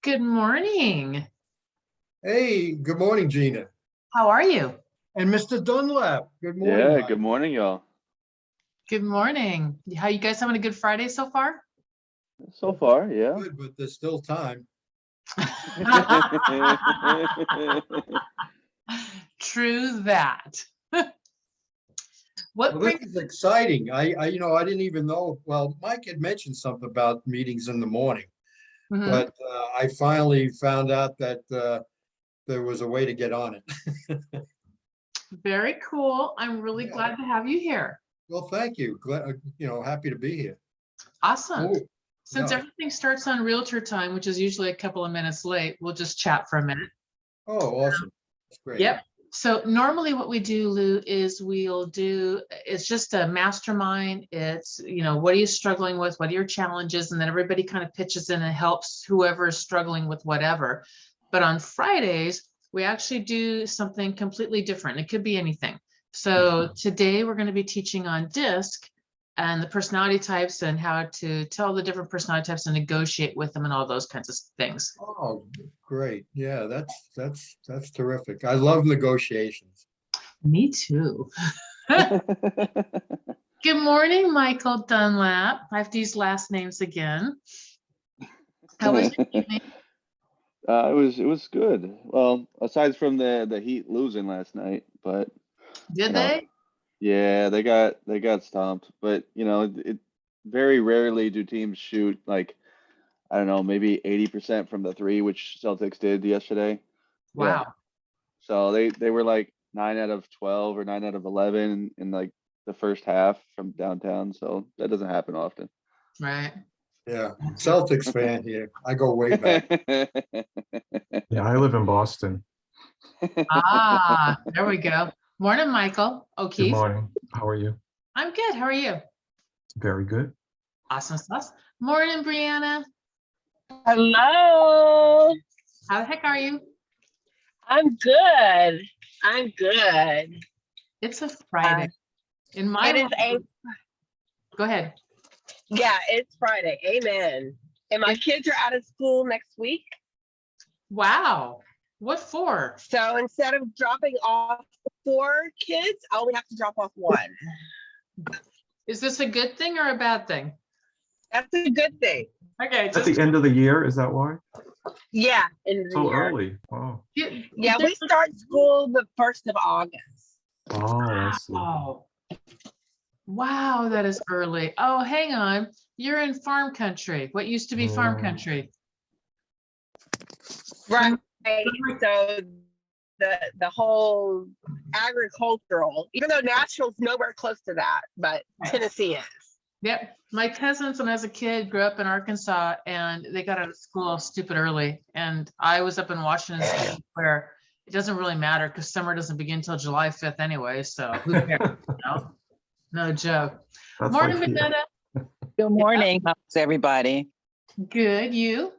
Good morning. Hey, good morning, Gina. How are you? And Mr. Dunlap, good morning. Yeah, Mike. good morning, y'all. Good morning. How you guys having a good Friday so far? So far, yeah. Good, but there's still time. True that. What Well, this brings is exciting. I didn't even know. Well, Mike had mentioned something about meetings in the morning, Mhm. but I finally found out that there was a way to get on it. Very cool. I'm really Yeah. glad to have you here. Well, thank you. Glad, happy to be here. Awesome. Oh, Since yeah. everything starts on realtor time, which is usually a couple of minutes late, we'll just chat for a minute. Oh, awesome. That's great. Yep. So normally what we do, Lou, is it's just a mastermind. It's, what are you struggling with? What are your challenges? And then everybody kind of pitches in and helps whoever is struggling with whatever. But on Fridays, we actually do something completely different. It could be anything. So today we're going to be teaching on DISC and the personality types and how to tell the different personality types and negotiate with them and all those kinds of things. Oh, great. Yeah, that's terrific. I love negotiations. Me too. Good morning, Michael Dunlap. I have these last names again. How was your evening? It was good. Well, aside from the Heat losing last night, but Did know, they? yeah, they got stomped. But it very rarely do teams shoot like, I don't know, maybe 80% from the three, which Celtics did yesterday. Wow. So they were like 9 out of 12 or 9 out of 11 in like the first half from downtown. So that doesn't happen often. Right. Yeah, Celtics fan here. I go way back. Yeah, I live in Boston. Ah, there we go. Morning, Michael Good O'Keefe. morning. How are you? I'm good. How are you? Very good. Awesome sauce. Morning, Brianna. Hello. How the heck are you? I'm good. I'm good. It's a Friday. In my It is world- Go ahead. Yeah, it's Friday. Amen. And my kids are out of school next week. Wow. What for? So instead of dropping off 4 kids, I only have to drop off 1. Is this a good thing or a bad thing? That's a good thing. Okay. At the end of the year, is that why? Yeah. In the So year. early. Wow. Yeah, we start school the 1st of August. Oh, I see. Oh, wow, that is early. Oh, hang on. You're in farm country. What used to be farm Oh. country? Right. So the whole agricultural, even though Nashville's nowhere close to that, but Tennessee is. Yep. My cousins, when I was a kid, grew up in Arkansas and they got out of school stupid early. And I was up in Washington State where it doesn't really matter because summer doesn't begin until July 5th anyway. So who cares? No joke. That's Morning, like here. Vanetta. Good morning. How's everybody? Good. You?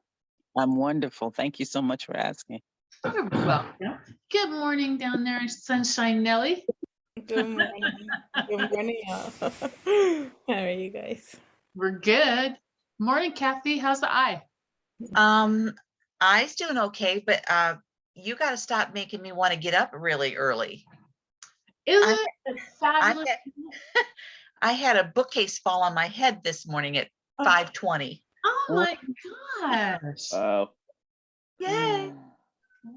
I'm wonderful. Thank you so much for asking. You're welcome. Good morning down there in Sunshine Nelly. Good morning. Good morning, y'all. How are you guys? We're good. Morning, Kathy. How's the eye? I's doing okay, but you got to stop making me want to get up really early. Isn't it fabulous? I had a bookcase fall on my head this morning at 5:20. Oh my gosh. Wow. Yay.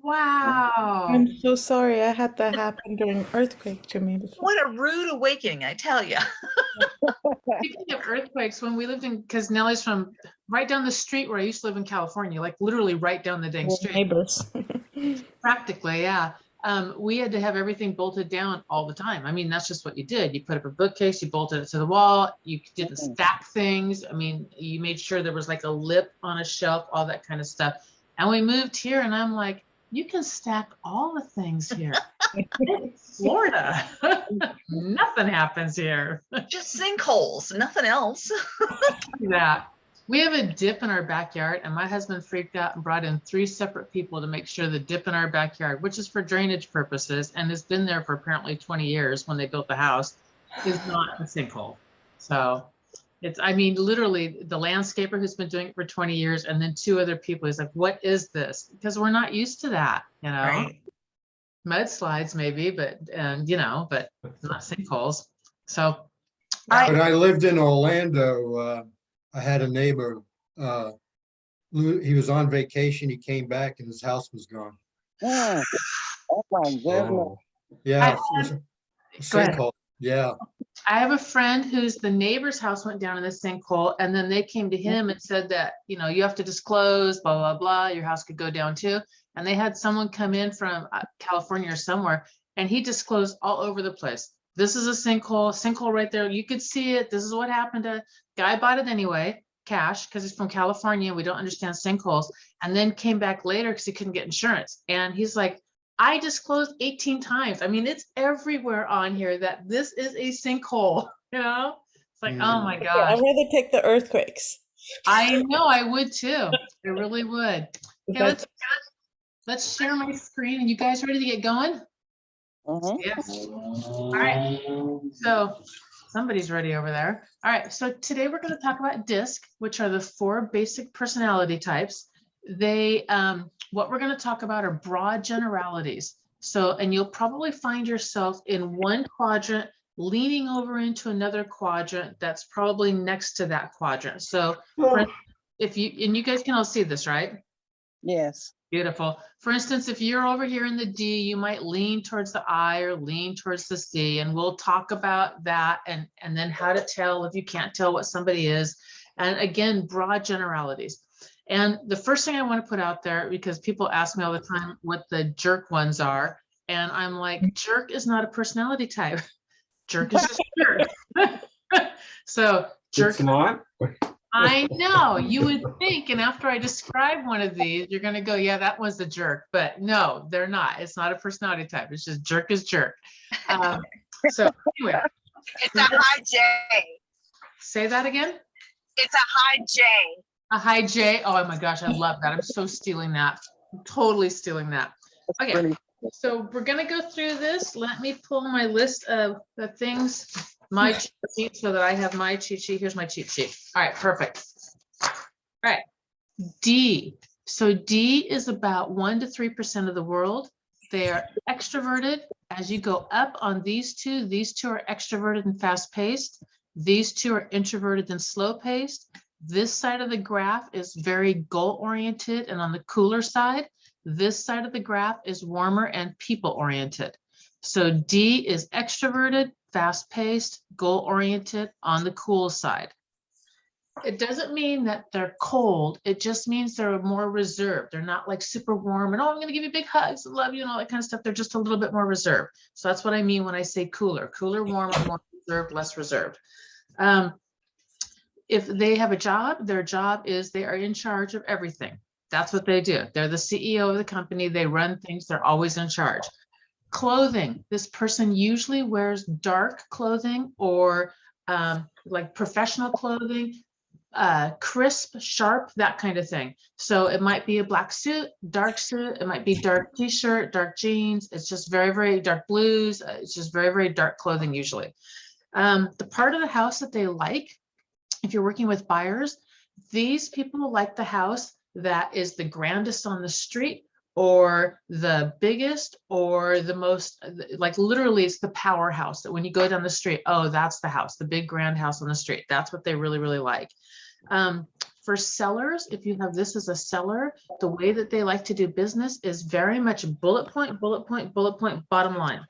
Wow. I'm so sorry. I had that happen during earthquake to me before. What a rude awakening, I tell you. Speaking of earthquakes, when we lived because Nellie's from right down the street where I used to live in California, like literally right down the dang We're street. neighbors. Practically, yeah. We had to have everything bolted down all the time. I mean, that's just what you did. You put up a bookcase, you bolted it to the wall, you didn't stack things. I mean, you made sure there was like a lip on a shelf, all that kind of stuff. And we moved here and I'm like, you can stack all the things here. It's Florida. Nothing happens here. Just sinkholes, nothing else. Yeah. We have a dip in our backyard and my husband freaked out and brought in 3 separate people to make sure the dip in our backyard, which is for drainage purposes and has been there for apparently 20 years when they built the house, is not a sinkhole. So It's, I mean, literally the landscaper who's been doing it for 20 years and then 2 other people. He's like, what is this? Because we're not used to that, you know? Right. Mudslides maybe, but, and you know, but not sinkholes. So, all When right, I lived in Orlando, I had a neighbor, he was on vacation, he came back and his house was gone. Mm. Oh my goodness. Oh, Yeah. I- it was a Go ahead. sinkhole. Yeah. I have a friend whose the neighbor's house went down in the sinkhole, and then they came to him and said that, you know, you have to disclose, blah, blah, blah, your house could go down too. And they had someone come in from California or somewhere, and he disclosed all over the place. This is a sinkhole right there. You could see it. This is what happened to, guy bought it anyway, cash, because he's from California. We don't understand sinkholes. And then came back later because he couldn't get insurance. And he's like, I disclosed 18 times. I mean, it's everywhere on here that this is a sinkhole, you know? It's like, oh my Yeah, I'd gosh. rather take the earthquakes. I know I would too. I really would. Okay, But let's share my screen. And you guys ready to get going? Mhm. Yes. All right. So somebody's ready over there. All right. So today we're going to talk about DISC, which are the 4 basic personality types. They, what we're going to talk about are broad generalities. So, and you'll probably find yourself in one quadrant leaning over into another quadrant that's probably next to that quadrant. So if you, and you guys can all see this, right? Yes. Beautiful. For instance, if you're over here in the D, you might lean towards the I or lean towards the C, and we'll talk about that and then how to tell if you can't tell what somebody is. And again, broad generalities. And the first thing I want to put out there, because people ask me all the time what the jerk ones are, and I'm like, jerk is not a personality type. Jerk is just jerk. So jerk. it's not? I know, you would think, and after I describe one of these, you're gonna go, yeah, that was a jerk, but no, they're not. It's not a personality type. It's just jerk is jerk. So anyway, It's a high J. say that again. It's a high J. A high J. Oh my gosh, I love that. I'm so stealing that. I'm totally stealing that. Okay, Pretty- so we're gonna go through this. Let me pull my list of the things, my cheat sheet, so that I have my cheat sheet. Here's my cheat sheet. All right, perfect. All right, D. So D is about 1 to 3% of the world. They are extroverted. As you go up on these two are extroverted and fast-paced. These 2 are introverted and slow-paced. This side of the graph is very goal-oriented and on the cooler side. This side of the graph is warmer and people-oriented. So D is extroverted, fast-paced, goal-oriented, on the cool side. It doesn't mean that they're cold. It just means they're more reserved. They're not like super warm and, oh, I'm going to give you big hugs, I love you, and all that kind of stuff. They're just a little bit more reserved. So that's what I mean when I say cooler, warmer, more reserved, less reserved. If they have a job, their job is they are in charge of everything. That's what they do. They're the CEO of the company. They run things. They're always in charge. Clothing. This person usually wears dark clothing or like professional clothing, crisp, sharp, that kind of thing. So it might be a black suit, dark suit. It might be dark t-shirt, dark jeans. It's just very, very dark blues. It's just very, very dark clothing usually. The part of the house that they like, if you're working with buyers, these people like the house that is the grandest on the street or the biggest or the most, like literally it's the powerhouse that when you go down the street, oh, that's the house, the big grand house on the street. That's what they really, really like. For sellers, if you have this as a seller, the way that they like to do business is very much bullet point, bullet point, bullet point, bottom line.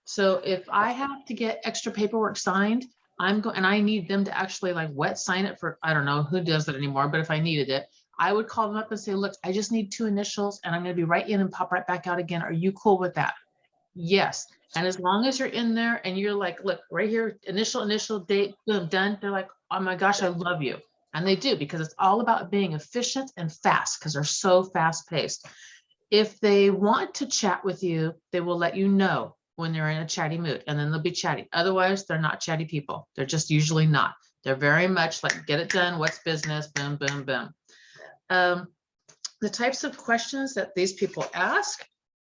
So if I have to get extra paperwork signed, and I need them to actually like wet sign it for, I don't know who does it anymore, but if I needed it, I would call them up and say, look, I just need 2 initials and I'm going to be right in and pop right back out again. Are you cool with that? Yes. And as long as you're in there and you're like, look, right here, initial, date, boom, done. They're like, oh my gosh, I love you. And they do, because it's all about being efficient and fast because they're so fast paced. If they want to chat with you, they will let you know when they're in a chatty mood, and then they'll be chatty. Otherwise, they're not chatty people. They're just usually not. They're very much like, get it done. What's business? Boom, boom, boom. The types of questions that these people ask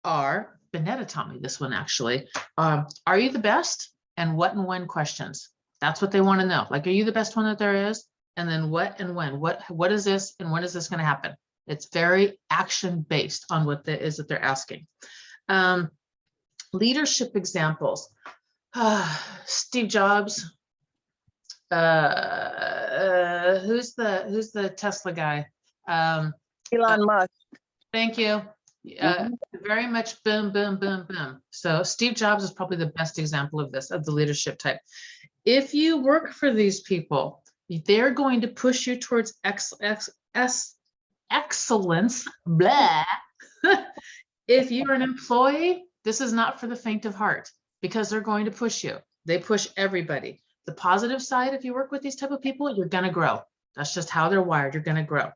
are, Benetta taught me this one actually. Are you the best? And what and when questions. That's what they want to know. Like, are you the best one that there is? And then what and when? What is this and when is this going to happen? It's very action based on what it is that they're asking. Leadership examples. Steve Jobs. Who's the Tesla guy? Elon Musk. Thank you. Very much boom, boom, boom, boom. So Steve Jobs is probably the best example of this, of the leadership type. If you work for these people, they're going to push you towards excellence. Blah. If you're an employee, this is not for the faint of heart, because they're going to push you. They push everybody. The positive side, if you work with these type of people, you're going to grow. That's just how they're wired. You're going to grow.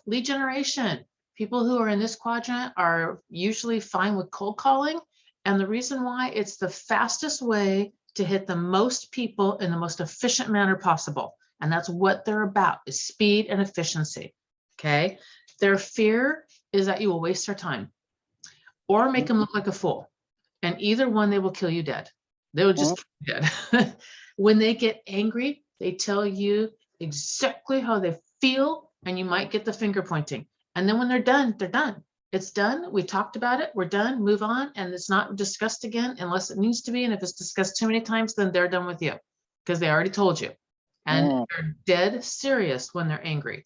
Lead generation. People who are in this quadrant are usually fine with cold calling. And the reason why, it's the fastest way to hit the most people in the most efficient manner possible. And that's what they're about, is speed and efficiency. Okay. Their fear is that you will waste their time or make them look like a fool. And either one, they will kill you dead. They will just kill you dead. When they get angry, they tell you exactly how they feel, and you might get the finger pointing. And then when they're done, they're done. It's done. We talked about it. We're done. Move on. And it's not discussed again unless it needs to be. And if it's discussed too many times, then they're done with you because they already told you. And they're dead serious when they're angry.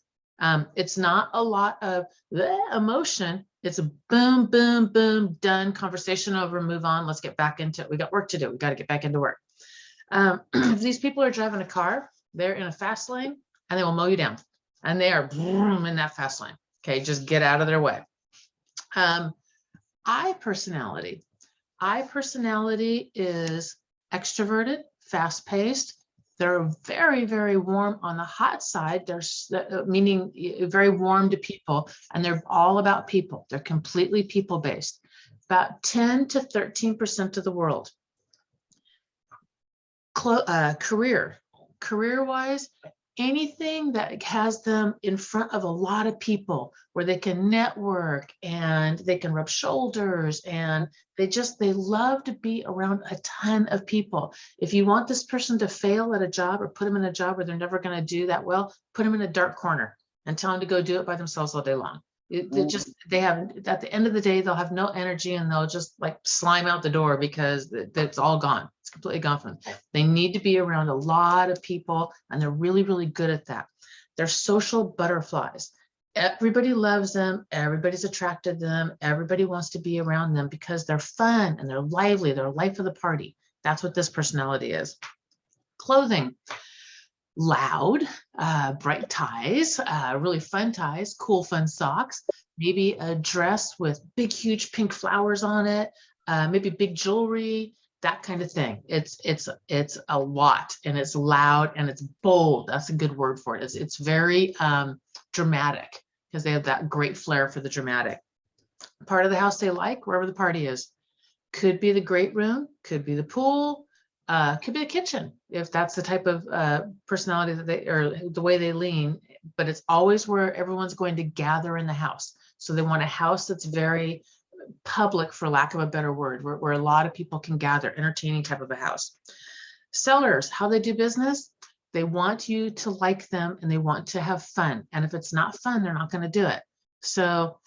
It's not a lot of emotion. It's a boom, boom, boom, done, conversation over, move on. Let's get back into it. We got work to do. We got to get back into work. If these people are driving a car, they're in a fast lane and they will mow you down. And they are in that fast lane. Okay, just get out of their way. I personality is extroverted, fast-paced. They're very, very warm on the hot side. They're meaning very warm to people, and they're all about people. They're completely people-based. About 10 to 13% of the world. Career-wise, anything that has them in front of a lot of people where they can network and they can rub shoulders, and they love to be around a ton of people. If you want this person to fail at a job or put them in a job where they're never going to do that well, put them in a dark corner and tell them to go do it by themselves all day long. They have, at the end of the day, they'll have no energy and they'll just like slime out the door because it's all gone. It's completely gone from them. They need to be around a lot of people, and they're really, really good at that. They're social butterflies. Everybody loves them. Everybody's attracted to them. Everybody wants to be around them because they're fun and they're lively. They're life of the party. That's what this personality is. Clothing. Loud, bright ties, really fun ties, cool, fun socks, maybe a dress with big, huge pink flowers on it, maybe big jewelry, that kind of thing. It's a lot, and it's loud and it's bold. That's a good word for it. It's very dramatic because they have that great flair for the dramatic. Part of the house they like, wherever the party is. Could be the great room, could be the pool, could be the kitchen, if that's the type of personality that they, or the way they lean, but it's always where everyone's going to gather in the house. So they want a house that's very public, for lack of a better word, where a lot of people can gather, entertaining type of a house. Sellers, how they do business, they want you to like them and they want to have fun. And if it's not fun, they're not going to do it. So,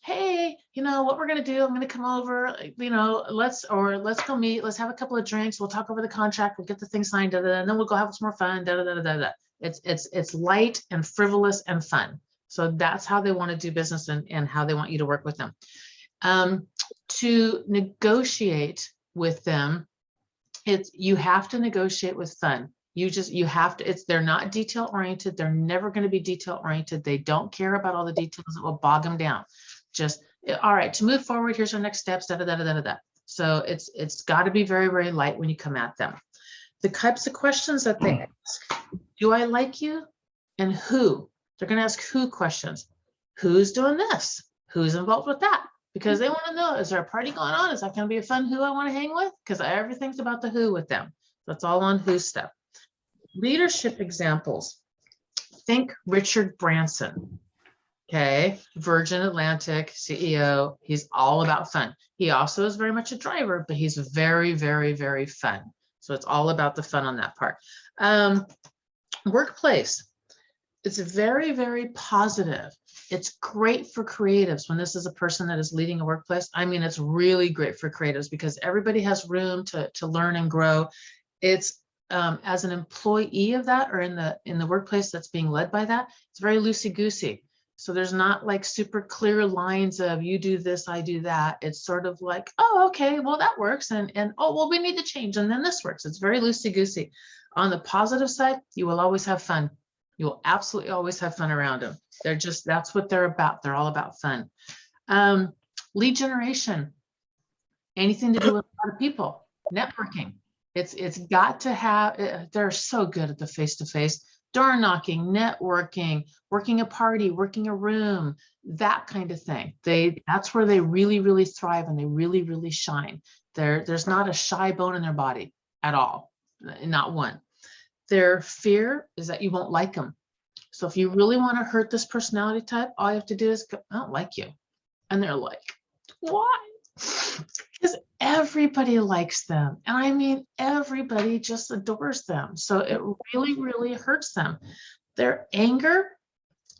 hey, you know what we're going to do? I'm going to come over, you know, let's go meet, let's have a couple of drinks. We'll talk over the contract. We'll get the thing signed, and then we'll go have some more fun. It's light and frivolous and fun. So that's how they want to do business and how they want you to work with them. To negotiate with them, you have to negotiate with fun. You have to, they're not detail oriented. They're never going to be detail oriented. They don't care about all the details that will bog them down. Just, all right, to move forward, here's our next steps, So it's got to be very, very light when you come at them. The types of questions that they ask: do I like you? And who? They're going to ask who questions. Who's doing this? Who's involved with that? Because they want to know, is there a party going on? Is that going to be a fun who I want to hang with? Because everything's about the who with them. That's all on who stuff. Leadership examples. Think Richard Branson. Okay, Virgin Atlantic CEO. He's all about fun. He also is very much a driver, but he's very, very, very fun. So it's all about the fun on that part. Workplace. It's very, very positive. It's great for creatives when this is a person that is leading a workplace. I mean, it's really great for creatives because everybody has room to learn and grow. It's as an employee of that or in the workplace that's being led by that, it's very loosey-goosey. So there's not like super clear lines of you do this, I do that. It's sort of like, oh, okay, well, that works. And oh, well, we need to change. And then this works. It's very loosey-goosey. On the positive side, you will always have fun. You will absolutely always have fun around them. That's what they're about. They're all about fun. Lead generation, anything to do with a lot of people, networking. It's got to have, they're so good at the face-to-face, door knocking, networking, working a party, working a room, that kind of thing. That's where they really, really thrive and they really, really shine. There's not a shy bone in their body at all, not one. Their fear is that you won't like them. So if you really want to hurt this personality type, all you have to do is go, I don't like you. And they're like, why? Because everybody likes them. And I mean, everybody just adores them. So it really, really hurts them. Their anger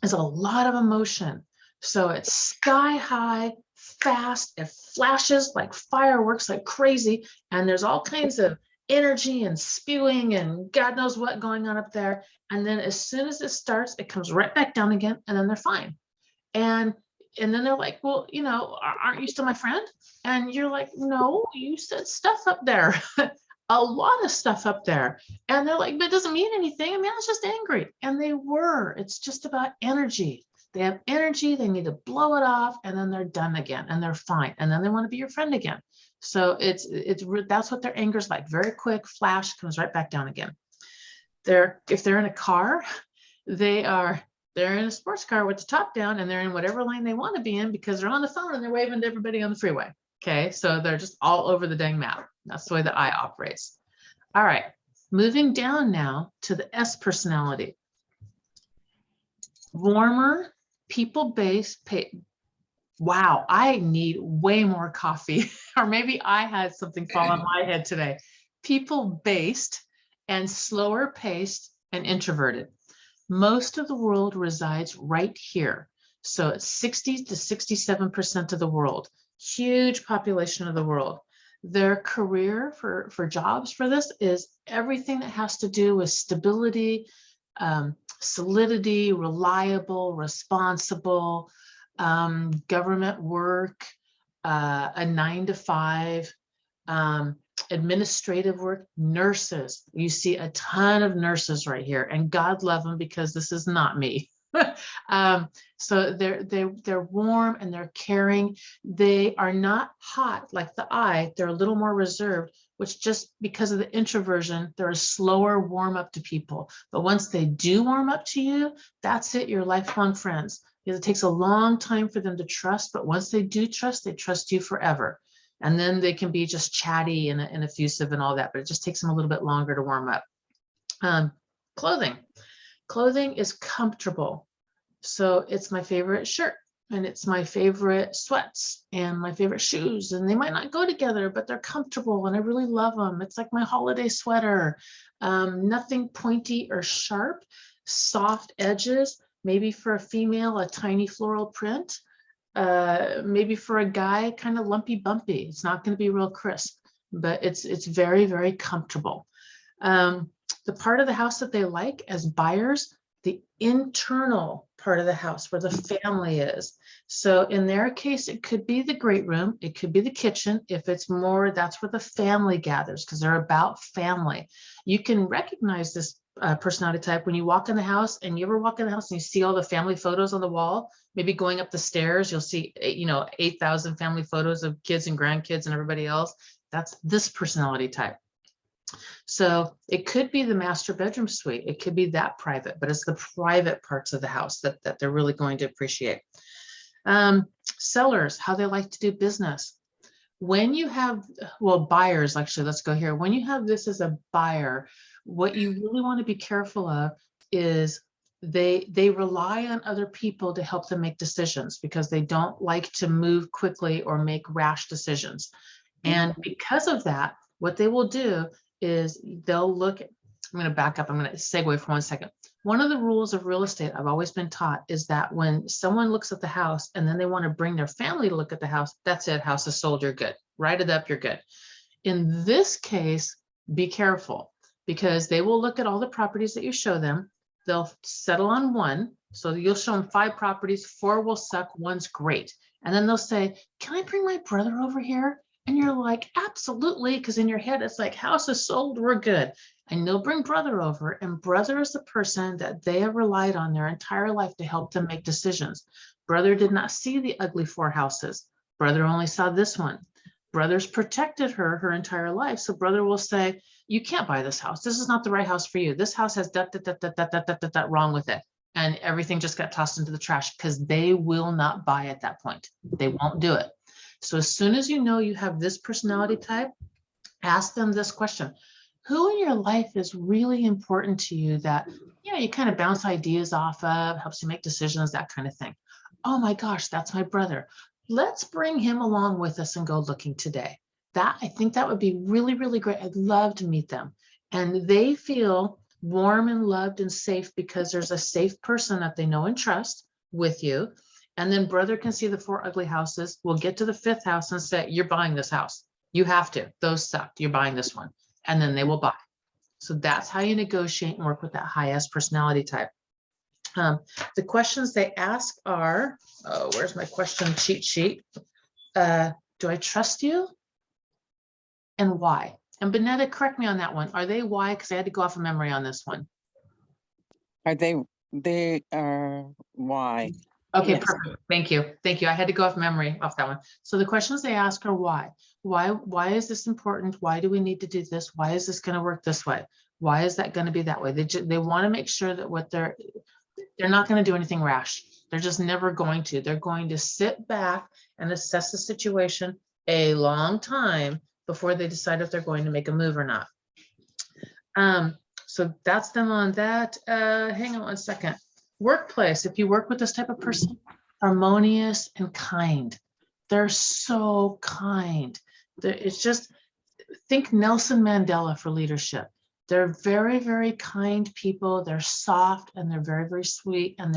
is a lot of emotion. So it's sky high, fast, it flashes like fireworks, like crazy. And there's all kinds of energy and spewing and God knows what going on up there. And then as soon as it starts, it comes right back down again, and then they're fine. And then they're like, well, you know, aren't you still my friend? And you're like, no, you said stuff up there, a lot of stuff up there. And they're like, but it doesn't mean anything. I mean, I was just angry. And they were. It's just about energy. They have energy, they need to blow it off, and then they're done again, and they're fine. And then they want to be your friend again. So that's what their anger is like. Very quick, flash, comes right back down again. If they're in a car, they're in a sports car with the top down, and they're in whatever lane they want to be in because they're on the phone and they're waving to everybody on the freeway. Okay, so they're just all over the dang map. That's the way that I operates. All right, moving down now to the S personality. Warmer, people-based. Wow, I need way more coffee. Or maybe I had something fall on my head today. People-based and slower paced and introverted. Most of the world resides right here. So it's 60 to 67% of the world. Huge population of the world. Their career for jobs for this is everything that has to do with stability, solidity, reliable, responsible, government work, a 9 to 5, administrative work, nurses. You see a ton of nurses right here, and God love them because this is not me. So they're warm and they're caring. They are not hot like the I. They're a little more reserved, which just because of the introversion, they're a slower warm up to people. But once they do warm up to you, that's it. You're lifelong friends. Because it takes a long time for them to trust, but once they do trust, they trust you forever. And then they can be just chatty and effusive and all that, but it just takes them a little bit longer to warm up. Clothing is comfortable. So it's my favorite shirt, and it's my favorite sweats and my favorite shoes. And they might not go together, but they're comfortable and I really love them. It's like my holiday sweater. Nothing pointy or sharp, soft edges. Maybe for a female, a tiny floral print. Maybe for a guy, kind of lumpy bumpy. It's not going to be real crisp, but it's very, very comfortable. The part of the house that they like as buyers, the internal part of the house where the family is. So in their case, it could be the great room. It could be the kitchen. If it's more, that's where the family gathers because they're about family. You can recognize this personality type when you walk in the house, and you ever walk in the house and you see all the family photos on the wall, maybe going up the stairs, you'll see, 8,000 family photos of kids and grandkids and everybody else. That's this personality type. So it could be the master bedroom suite. It could be that private, but it's the private parts of the house that they're really going to appreciate. Sellers, how they like to do business. When you have, well, buyers, actually, let's go here. When you have this as a buyer, what you really want to be careful of is they rely on other people to help them make decisions because they don't like to move quickly or make rash decisions. And because of that, what they will do is they'll look at, I'm going to back up. I'm going to segue for 1 second. One of the rules of real estate I've always been taught is that when someone looks at the house and then they want to bring their family to look at the house, that's it. House is sold. You're good. Write it up. You're good. In this case, be careful, because they will look at all the properties that you show them. They'll settle on one. So you'll show them 5 properties, 4 will suck, 1's great. And then they'll say, can I bring my brother over here? And you're like, absolutely. Because in your head, it's like, house is sold, we're good. And they'll bring brother over, and brother is the person that they have relied on their entire life to help them make decisions. Brother did not see the ugly 4 houses. Brother only saw this one. Brother's protected her entire life. So brother will say, you can't buy this house. This is not the right house for you. This house has that wrong with it. And everything just got tossed into the trash, because they will not buy at that point. They won't do it. So as soon as you know you have this personality type, ask them this question. Who in your life is really important to you that, you know, you kind of bounce ideas off of, helps you make decisions, that kind of thing? Oh my gosh, that's my brother. Let's bring him along with us and go looking today. I think that would be really, really great. I'd love to meet them. And they feel warm and loved and safe because there's a safe person that they know and trust with you. And then brother can see the 4 ugly houses. We'll get to the 5th house and say, you're buying this house. You have to. Those sucked. You're buying this one. And then they will buy. So that's how you negotiate and work with that high S personality type. The questions they ask are, oh, where's my question cheat sheet? Do I trust you? And why? And Benetta, correct me on that one. Are they why? Because I had to go off of memory on this one. Are they are why? Okay, Yes. perfect. Thank you. Thank you. I had to go off memory off that one. So the questions they ask are why? Why is this important? Why do we need to do this? Why is this going to work this way? Why is that going to be that way? They want to make sure that what they're not going to do anything rash. They're just never going to. They're going to sit back and assess the situation a long time before they decide if they're going to make a move or not. So that's them on that. Hang on 1 second. Workplace, if you work with this type of person, harmonious and kind. They're so kind. It's just, think Nelson Mandela for leadership. They're very, very kind people. They're soft and they're very, very sweet, and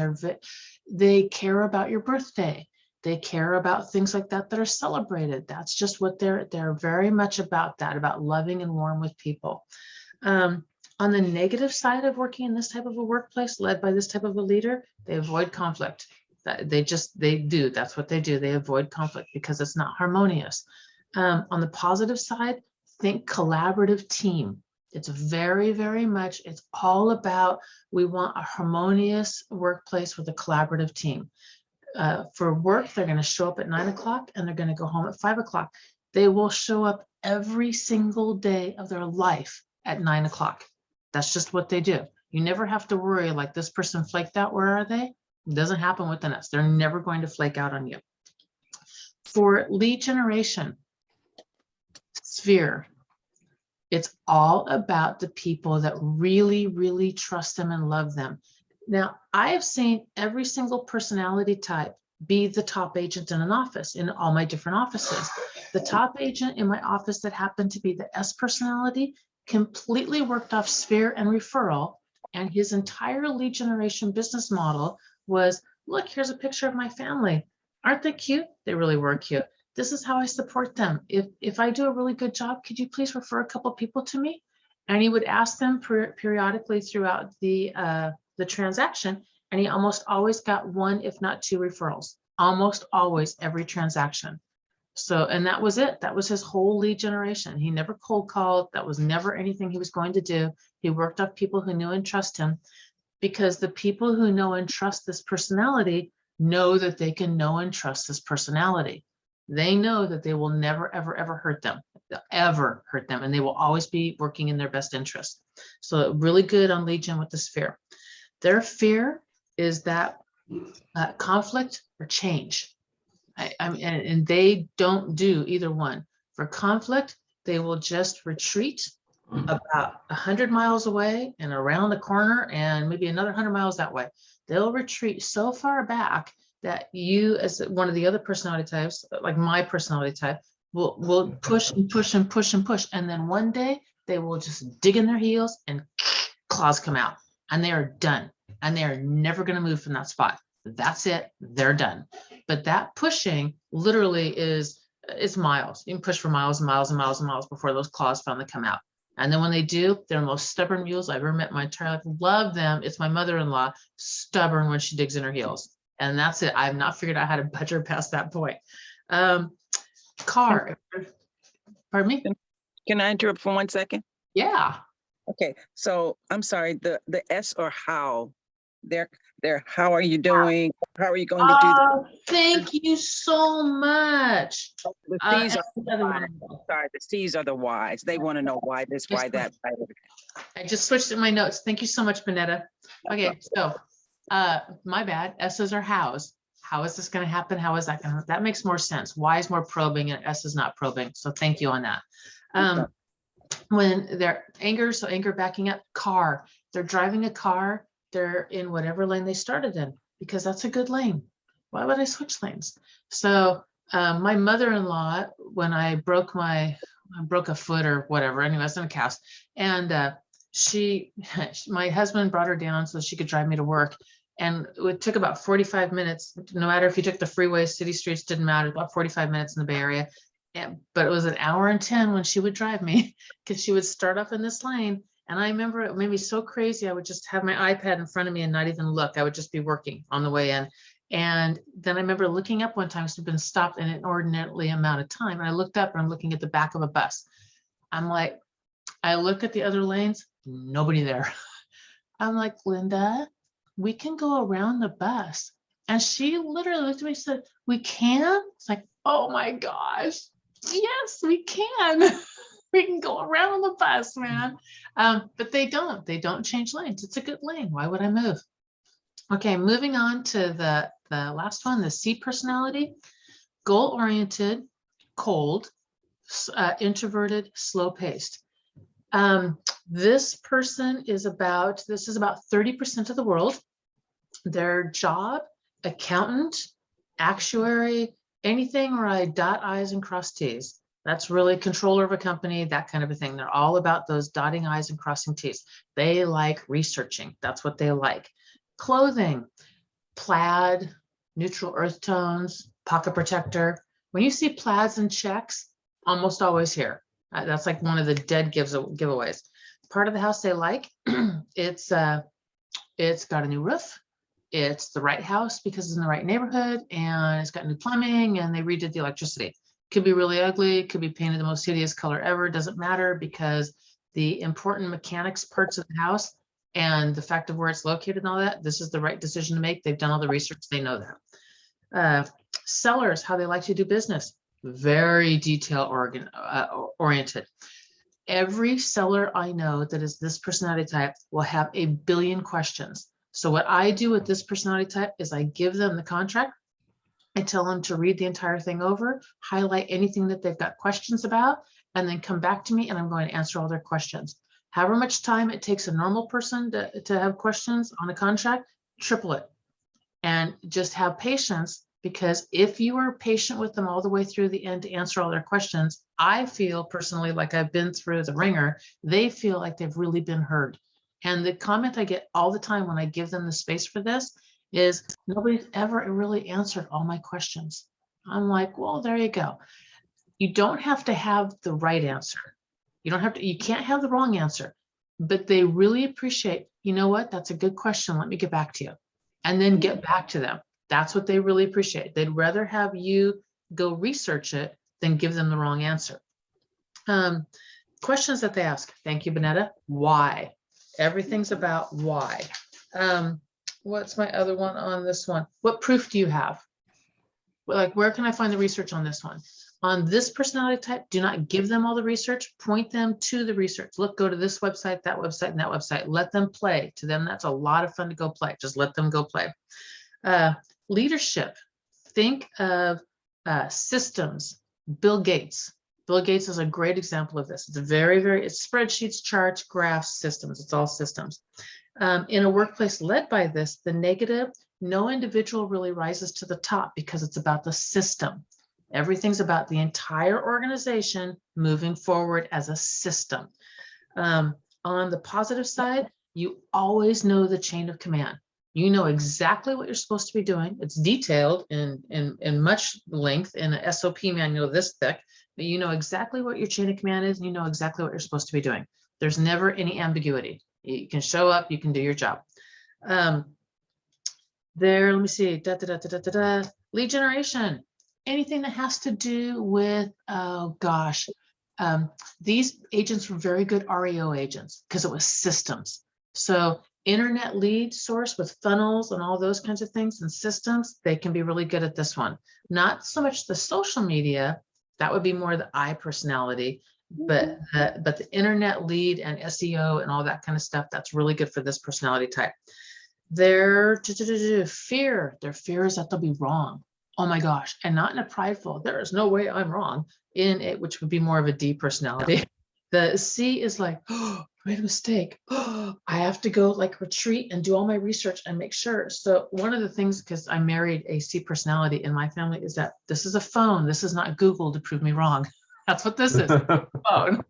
they care about your birthday. They care about things like that are celebrated. That's just what they're very much about, that, about loving and warm with people. On the negative side of working in this type of a workplace led by this type of a leader, they avoid conflict. They do. That's what they do. They avoid conflict because it's not harmonious. On the positive side, think collaborative team. It's very, very much, it's all about, we want a harmonious workplace with a collaborative team. For work, they're going to show up at 9 o'clock and they're going to go home at 5 o'clock. They will show up every single day of their life at 9 o'clock. That's just what they do. You never have to worry like, this person flaked out. Where are they? It doesn't happen within us. They're never going to flake out on you. For lead generation, sphere, it's all about the people that really, really trust them and love them. Now, I have seen every single personality type be the top agent in an office, in all my different offices. The top agent in my office that happened to be the S personality completely worked off sphere and referral, and his entire lead generation business model was, look, here's a picture of my family. Aren't they cute? They really were cute. This is how I support them. If I do a really good job, could you please refer a couple people to me? And he would ask them periodically throughout the transaction, and he almost always got 1, if not 2 referrals, almost always every transaction. So, and that was it. That was his whole lead generation. He never cold called. That was never anything he was going to do. He worked off people who knew and trust him, because the people who know and trust this personality know that they can know and trust this personality. They know that they will never, ever, ever hurt them, and they will always be working in their best interest. So really good on lead gen with the sphere. Their fear is that conflict or change. And they don't do either one. For conflict, they will just retreat about 100 miles away and around the corner and maybe another 100 miles that way. They'll retreat so far back that you, as one of the other personality types, like my personality type, will push and push and push and push. And then one day they will just dig in their heels and claws come out, and they are done, and they are never going to move from that spot. That's it. They're done. But that pushing literally it's miles. You can push for miles and miles and miles and miles before those claws finally come out. And then when they do, they're the most stubborn mules I've ever met in my entire life. Love them. It's my mother-in-law, stubborn when she digs in her heels. And that's it. I have not figured out how to budge her past that point. Car. Pardon me? Can I interrupt for 1 second? Yeah. Okay, so I'm sorry, the S or how, they're how are you doing? How are you going to do Oh, thank you so much. the C's are That's the other whys. one. Sorry, the C's are the whys. They want to know why this, why that. why that. I just switched in my notes. Thank you so much, Bonetta. Okay, so my bad. S's are hows. How is this going to happen? How is that going to? That makes more sense. Y is more probing and S is not probing. So thank you on that. When they're anger, so anger backing up, car. They're driving a car. They're in whatever lane they started in because that's a good lane. Why would I switch lanes? So my mother-in-law, when I broke a foot or whatever, anyway, I was in a cast, and my husband brought her down so she could drive me to work. And it took about 45 minutes, no matter if you took the freeway, city streets, didn't matter, about 45 minutes in the Bay Area. But it was an hour and 10 when she would drive me because she would start off in this lane. And I remember it made me so crazy. I would just have my iPad in front of me and not even look. I would just be working on the way in. And then I remember looking up one time, she'd been stopped in an inordinately amount of time. And I looked up and I'm looking at the back of a bus. I'm like, I look at the other lanes, nobody there. I'm like, Linda, we can go around the bus. And she literally looked at me and said, we can? It's like, oh my gosh. Yes, we can. We can go around on the bus, man. But they don't change lanes. It's a good lane. Why would I move? Okay, moving on to the last one, the C personality, goal-oriented, cold, introverted, slow-paced. This person is about 30% of the world. Their job, accountant, actuary, anything where I dot I's and cross T's. That's really controller of a company, that kind of a thing. They're all about those dotting I's and crossing T's. They like researching. That's what they like. Clothing, plaid, neutral earth tones, pocket protector. When you see plaids and checks, almost always here. That's like one of the dead giveaways. Part of the house they like, it's got a new roof. It's the right house because it's in the right neighborhood, and it's got new plumbing, and they redid the electricity. Could be really ugly, could be painted the most hideous color ever, doesn't matter, because the important mechanics parts of the house and the fact of where it's located and all that, this is the right decision to make. They've done all the research, they know that. Sellers, how they like to do business, very detail oriented. Every seller I know that is this personality type will have a billion questions. So what I do with this personality type is I give them the contract. I tell them to read the entire thing over, highlight anything that they've got questions about, and then come back to me and I'm going to answer all their questions. However much time it takes a normal person to have questions on a contract, triple it. And just have patience, because if you are patient with them all the way through the end to answer all their questions, I feel personally like I've been through the ringer. They feel like they've really been heard. And the comment I get all the time when I give them the space for this is, nobody's ever really answered all my questions. I'm like, well, there you go. You don't have to have the right answer. You can't have the wrong answer, but they really appreciate, you know what, that's a good question. Let me get back to you. And then get back to them. That's what they really appreciate. They'd rather have you go research it than give them the wrong answer. Questions that they ask. Thank you, Bonetta. Why? Everything's about why. What's my other one on this one? What proof do you have? Like, where can I find the research on this one? On this personality type, do not give them all the research. Point them to the research. Look, go to this website, that website, and that website. Let them play. To them, that's a lot of fun to go play. Just let them go play. Leadership. Think of systems. Bill Gates. Bill Gates is a great example of this. It's it's spreadsheets, charts, graphs, systems. It's all systems. In a workplace led by this, the negative, no individual really rises to the top because it's about the system. Everything's about the entire organization moving forward as a system. On the positive side, you always know the chain of command. You know exactly what you're supposed to be doing. It's detailed in much length in an SOP manual this thick, but you know exactly what your chain of command is, and you know exactly what you're supposed to be doing. There's never any ambiguity. You can show up, you can do your job. Let me see, lead generation. Anything that has to do with, oh gosh, these agents were very good REO agents because it was systems. So internet lead source with funnels and all those kinds of things and systems, they can be really good at this one. Not so much the social media, that would be more the I personality, but the internet lead and SEO and all that kind of stuff, that's really good for this personality type. Their fear is that they'll be wrong. Oh my gosh, and not in a prideful, there is no way I'm wrong in it, which would be more of a D personality. The C is like, oh, I made a mistake. Oh, I have to go like retreat and do all my research and make sure. So one of the things, because I married a C personality in my family, is that this is a phone. This is not Google to prove me wrong. That's what this is, phone.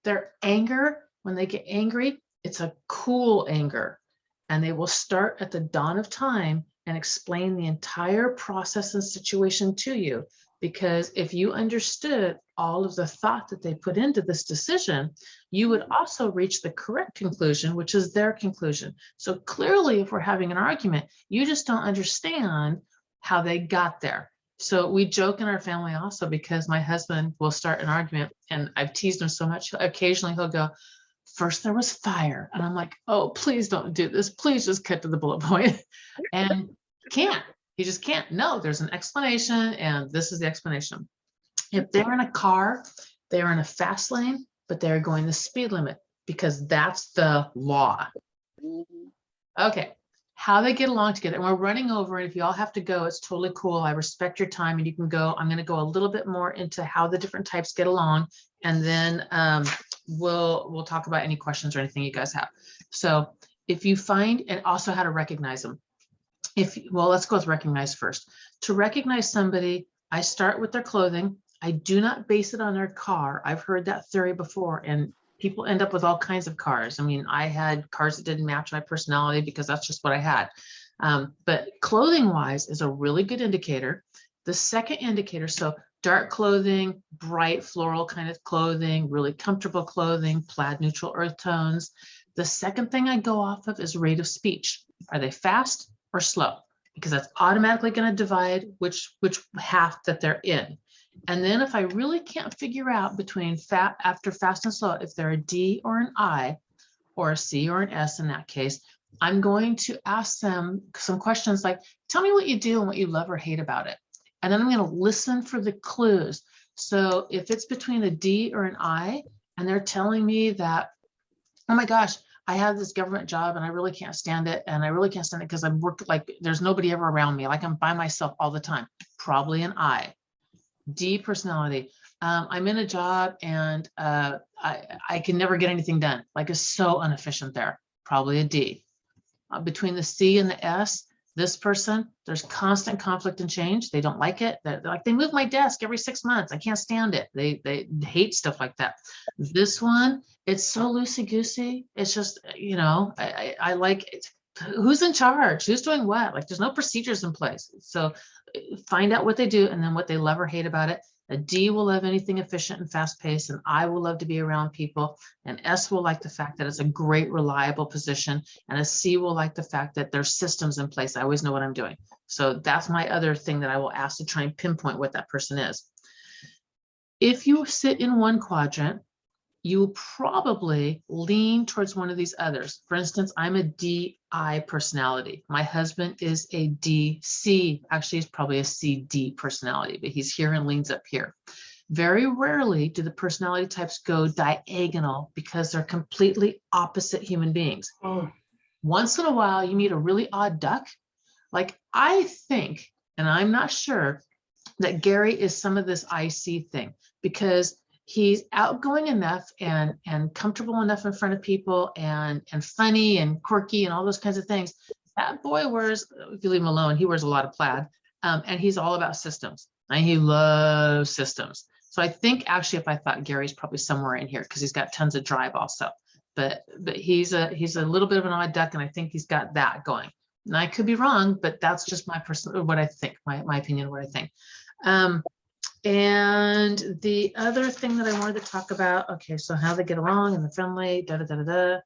Their anger, when they get angry, it's a cool anger, and they will start at the dawn of time and explain the entire process and situation to you. Because if you understood all of the thought that they put into this decision, you would also reach the correct conclusion, which is their conclusion. So clearly, if we're having an argument, you just don't understand how they got there. So we joke in our family also, because my husband will start an argument, and I've teased him so much, occasionally he'll go, first there was fire. And I'm like, oh, please don't do this. Please just cut to the bullet point. And he just can't. No, there's an explanation, and this is the explanation. If they're in a car, they're in a fast lane, but they're going the speed limit because that's the law. Okay, how they get along together. And we're running over, and if you all have to go, it's totally cool. I respect your time, and you can go. I'm going to go a little bit more into how the different types get along, and then we'll talk about any questions or anything you guys have. So if you find, and also how to recognize them. Well, let's go with recognize first. To recognize somebody, I start with their clothing. I do not base it on their car. I've heard that theory before, and people end up with all kinds of cars. I mean, I had cars that didn't match my personality because that's just what I had. But clothing wise is a really good indicator. The second indicator, so dark clothing, bright floral kind of clothing, really comfortable clothing, plaid neutral earth tones. The second thing I go off of is rate of speech. Are they fast or slow? Because that's automatically going to divide which half that they're in. And then if I really can't figure out between after fast and slow, if they're a D or an I, or a C or an S in that case, I'm going to ask them some questions like, tell me what you do and what you love or hate about it. And then I'm going to listen for the clues. So if it's between a D or an I, and they're telling me that, oh my gosh, I have this government job and I really can't stand it. And I really can't stand it because I work like there's nobody ever around me. Like I'm by myself all the time. Probably an I. D personality. I'm in a job and I can never get anything done. Like it's so inefficient there. Probably a D. Between the C and the S, this person, there's constant conflict and change. They don't like it. They're like, they move my desk every 6 months. I can't stand it. They hate stuff like that. This one, it's so loosey-goosey. It's just, you know, I like it. Who's in charge? Who's doing what? Like there's no procedures in place. So find out what they do and then what they love or hate about it. A D will love anything efficient and fast paced, and I will love to be around people. And S will like the fact that it's a great, reliable position. And a C will like the fact that there's systems in place. I always know what I'm doing. So that's my other thing that I will ask to try and pinpoint what that person is. If you sit in one quadrant, you will probably lean towards one of these others. For instance, I'm a DI personality. My husband is a DC. Actually, he's probably a CD personality, but he's here and leans up here. Very rarely do the personality types go diagonal because they're completely opposite human beings. Once in a while, you meet a really odd duck. Like I think, and I'm not sure, that Gary is some of this IC thing because he's outgoing enough and comfortable enough in front of people and funny and quirky and all those kinds of things. That boy wears, if you leave him alone, he wears a lot of plaid, and he's all about systems. And he loves systems. So I think actually if I thought Gary's probably somewhere in here because he's got tons of drive also. But he's a little bit of an odd duck and I think he's got that going. And I could be wrong, but that's just my personal, what I think, my opinion, what I think. And the other thing that I wanted to talk about, okay, so how they get along and the friendly, da da da da da.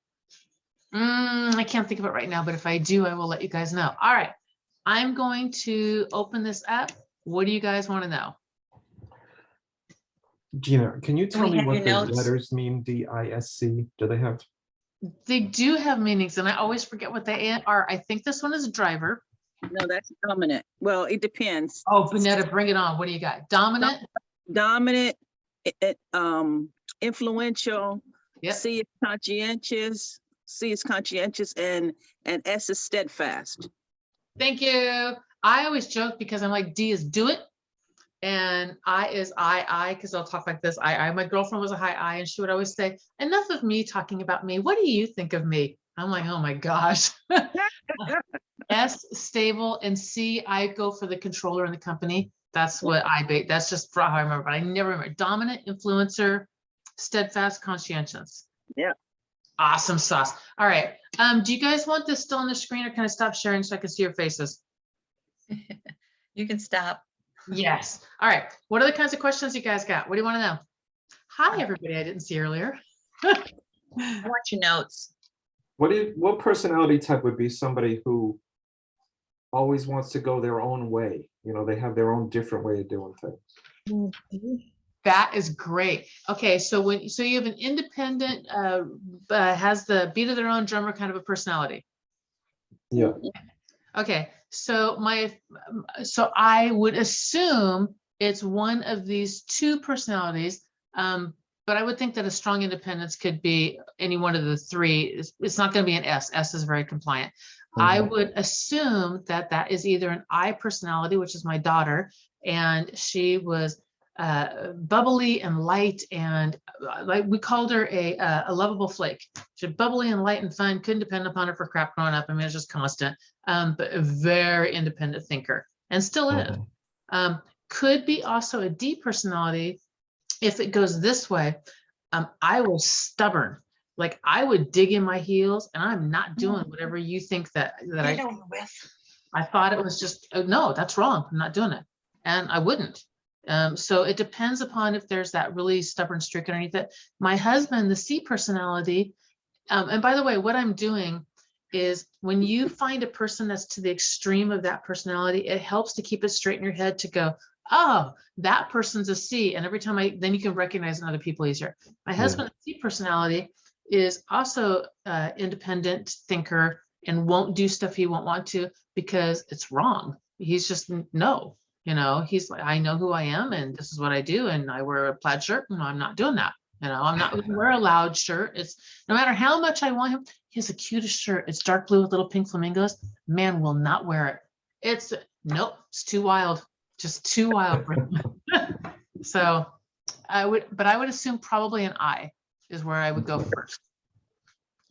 I can't think of it right now, but if I do, I will let you guys know. All right, I'm going to open this up. What do you guys want to know? Gina, can you tell we me have what your the notes? letters mean, DISC? Do they have? They do have meanings and I always forget what they are. I think this one is driver. No, that's dominant. Well, it depends. Oh, Bonetta, bring it on. What do you got? Dominant? Dominant, influential, Yep. C is conscientious, and S is steadfast. Thank you. I always joke because I'm like, D is do it. And I is I, because I'll talk like this. I. My girlfriend was a high I, and she would always say, enough of me talking about me. What do you think of me? I'm like, oh my gosh. S, stable, and C, I go for the controller in the company. That's what I bait. That's just how I remember, but I never remember. Dominant, influencer, steadfast, conscientious. Yeah. Awesome sauce. All right. Do you guys want this still on the screen or can I stop sharing so I can see your faces? You can stop. Yes. All right. What are the kinds of questions you guys got? What do you want to know? Hi, everybody. I didn't see earlier. I want your notes. What personality type would be somebody who always wants to go their own way? You know, they have their own different way of doing things. That is great. Okay, so you have an independent, has the beat of their own drummer kind of a personality. Yeah. Okay, so I would assume it's one of these two personalities, but I would think that a strong independence could be any one of the three. It's not going to be an S. S is very compliant. I would assume that that is either an I personality, which is my daughter, and she was bubbly and light, and like we called her a lovable flake. She's bubbly and light and fun. Couldn't depend upon her for crap growing up. I mean, it's just constant. But a very independent thinker, and still is. Could be also a D personality if it goes this way. I was stubborn. Like I would dig in my heels, and I'm not doing whatever you think that I thought it was just no, that's wrong. I'm not doing it, and I wouldn't. So it depends upon if there's that really stubborn streak underneath it. My husband, the C personality, and by the way, what I'm doing is when you find a person that's to the extreme of that personality, it helps to keep it straight in your head to go, oh, that person's a C. And every time then you can recognize in other people easier. My husband's C personality is also independent thinker and won't do stuff he won't want to because it's wrong. He's just no. You know, he's like, I know who I am and this is what I do. And I wear a plaid shirt. No, I'm not doing that. You know, I'm not going to wear a loud shirt. It's no matter how much I want him. He has the cutest shirt. It's dark blue with little pink flamingos. Man will not wear it. It's nope. It's too wild. Just too wild. So I would assume probably an I is where I would go first.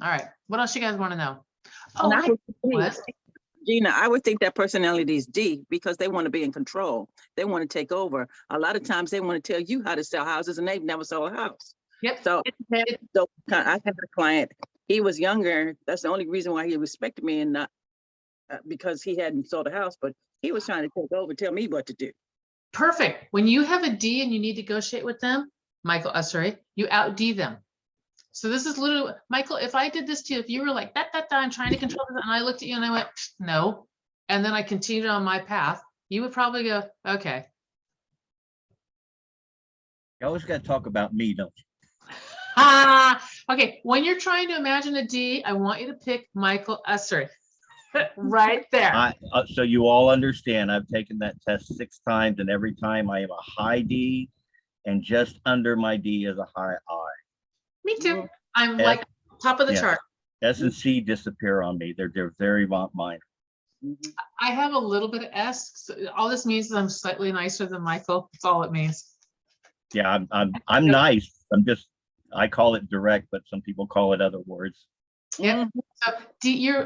All right. What else you guys want to know? Oh, what? Gina, I would think that personality is D because they want to be in control. They want to take over. A lot of times they want to tell you how to sell houses and they've never sold a house. Yep. So I had a client, he was younger. That's the only reason why he respected me and not because he hadn't sold a house, but he was trying to take over, tell me what to do. Perfect. When you have a D and you need to negotiate with them, Michael, you out D them. So this is literally, Michael, if I did this to you, if you were like, I'm trying to control this, and I looked at you and I went, no, and then I continued on my path, you would probably go, okay. You always got to talk about me, don't you? Okay, when you're trying to imagine a D, I want you to pick Michael Ussery. Right there. So you all understand, I've taken that test 6 times, and every time I have a high D, and just under my D is a high I. Me too. I'm like top of the chart. S and C disappear on me. They're very minor. I have a little bit of S. So all this means is I'm slightly nicer than Michael. That's all it means. Yeah, I'm nice. I call it direct, but some people call it other words. Yep. So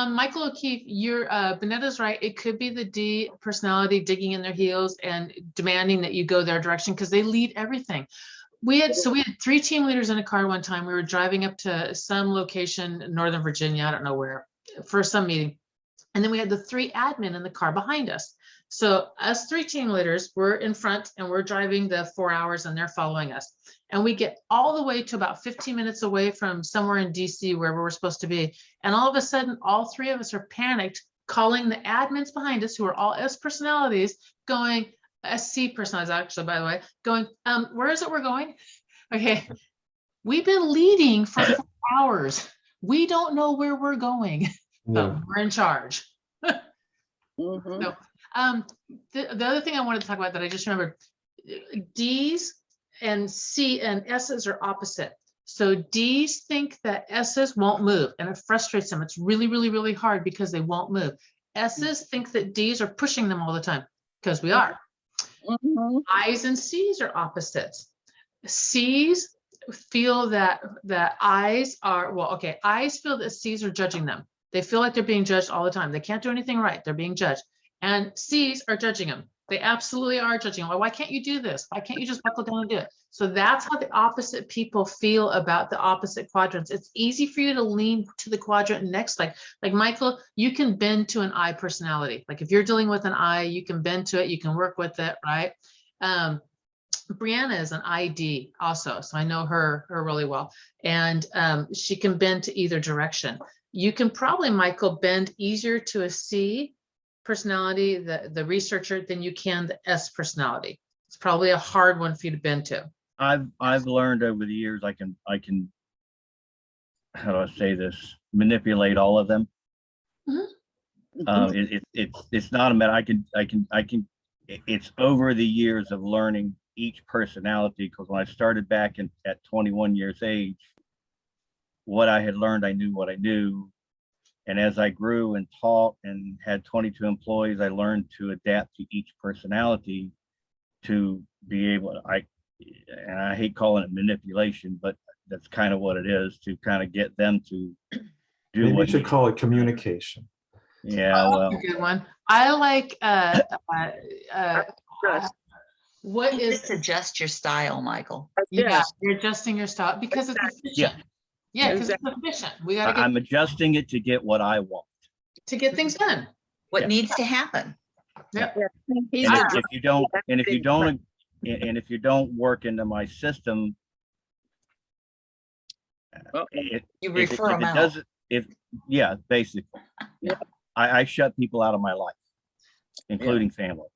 Michael O'Keefe, Bonetta's right. It could be the D personality digging in their heels and demanding that you go their direction because they lead everything. We had 3 team leaders in a car one time. We were driving up to some location in Northern Virginia, I don't know where, for some meeting. And then we had the 3 admin in the car behind us. So us 3 team leaders, we're in front and we're driving the 4 hours and they're following us. And we get all the way to about 15 minutes away from somewhere in DC, wherever we're supposed to be. And all of a sudden, all 3 of us are panicked, calling the admins behind us, who are all S personalities, going, SC personalities, actually, by the way, going, where is it we're going? Okay, we've been leading for 4 hours. We don't know where we're going, but we're in charge. Mhm. So, the other thing I wanted to talk about that I just remembered, D's and C and S's are opposite. So D's think that S's won't move and it frustrates them. It's really, really, really hard because they won't move. S's think that D's are pushing them all the time because we are. Mhm. I's and C's are opposites. C's feel that I's are, well, okay, I's feel that C's are judging them. They feel like they're being judged all the time. They can't do anything right. They're being judged. And C's are judging them. They absolutely are judging them. Why can't you do this? Why can't you just buckle down and do it? So that's how the opposite people feel about the opposite quadrants. It's easy for you to lean to the quadrant next. Like Michael, you can bend to an I personality. Like if you're dealing with an I, you can bend to it. You can work with it, right? Brianna is an ID also, so I know her really well. And she can bend to either direction. You can probably, Michael, bend easier to a C personality, the researcher, than you can the S personality. It's probably a hard one for you to bend to. I've learned over the years I can how do I say this, manipulate all of them. It's not a matter, I can it's over the years of learning each personality, because when I started back at 21 years age, what I had learned, I knew what I knew. And as I grew and taught and had 22 employees, I learned to adapt to each personality to be able to, and I hate calling it manipulation, but that's kind of what it is, to kind of get them to do Maybe what we should call it communication. Yeah, Oh, well, that's a good one. I like what You is just adjust your style, Michael. yeah, you're adjusting your style because it's efficient. Yeah, because it's efficient. We got to get I'm adjusting it to get what I want. to get things done. What Yeah. needs to happen? Yep. And if you don't work into my system, You refer them out. basically, I shut people out of my life, including family.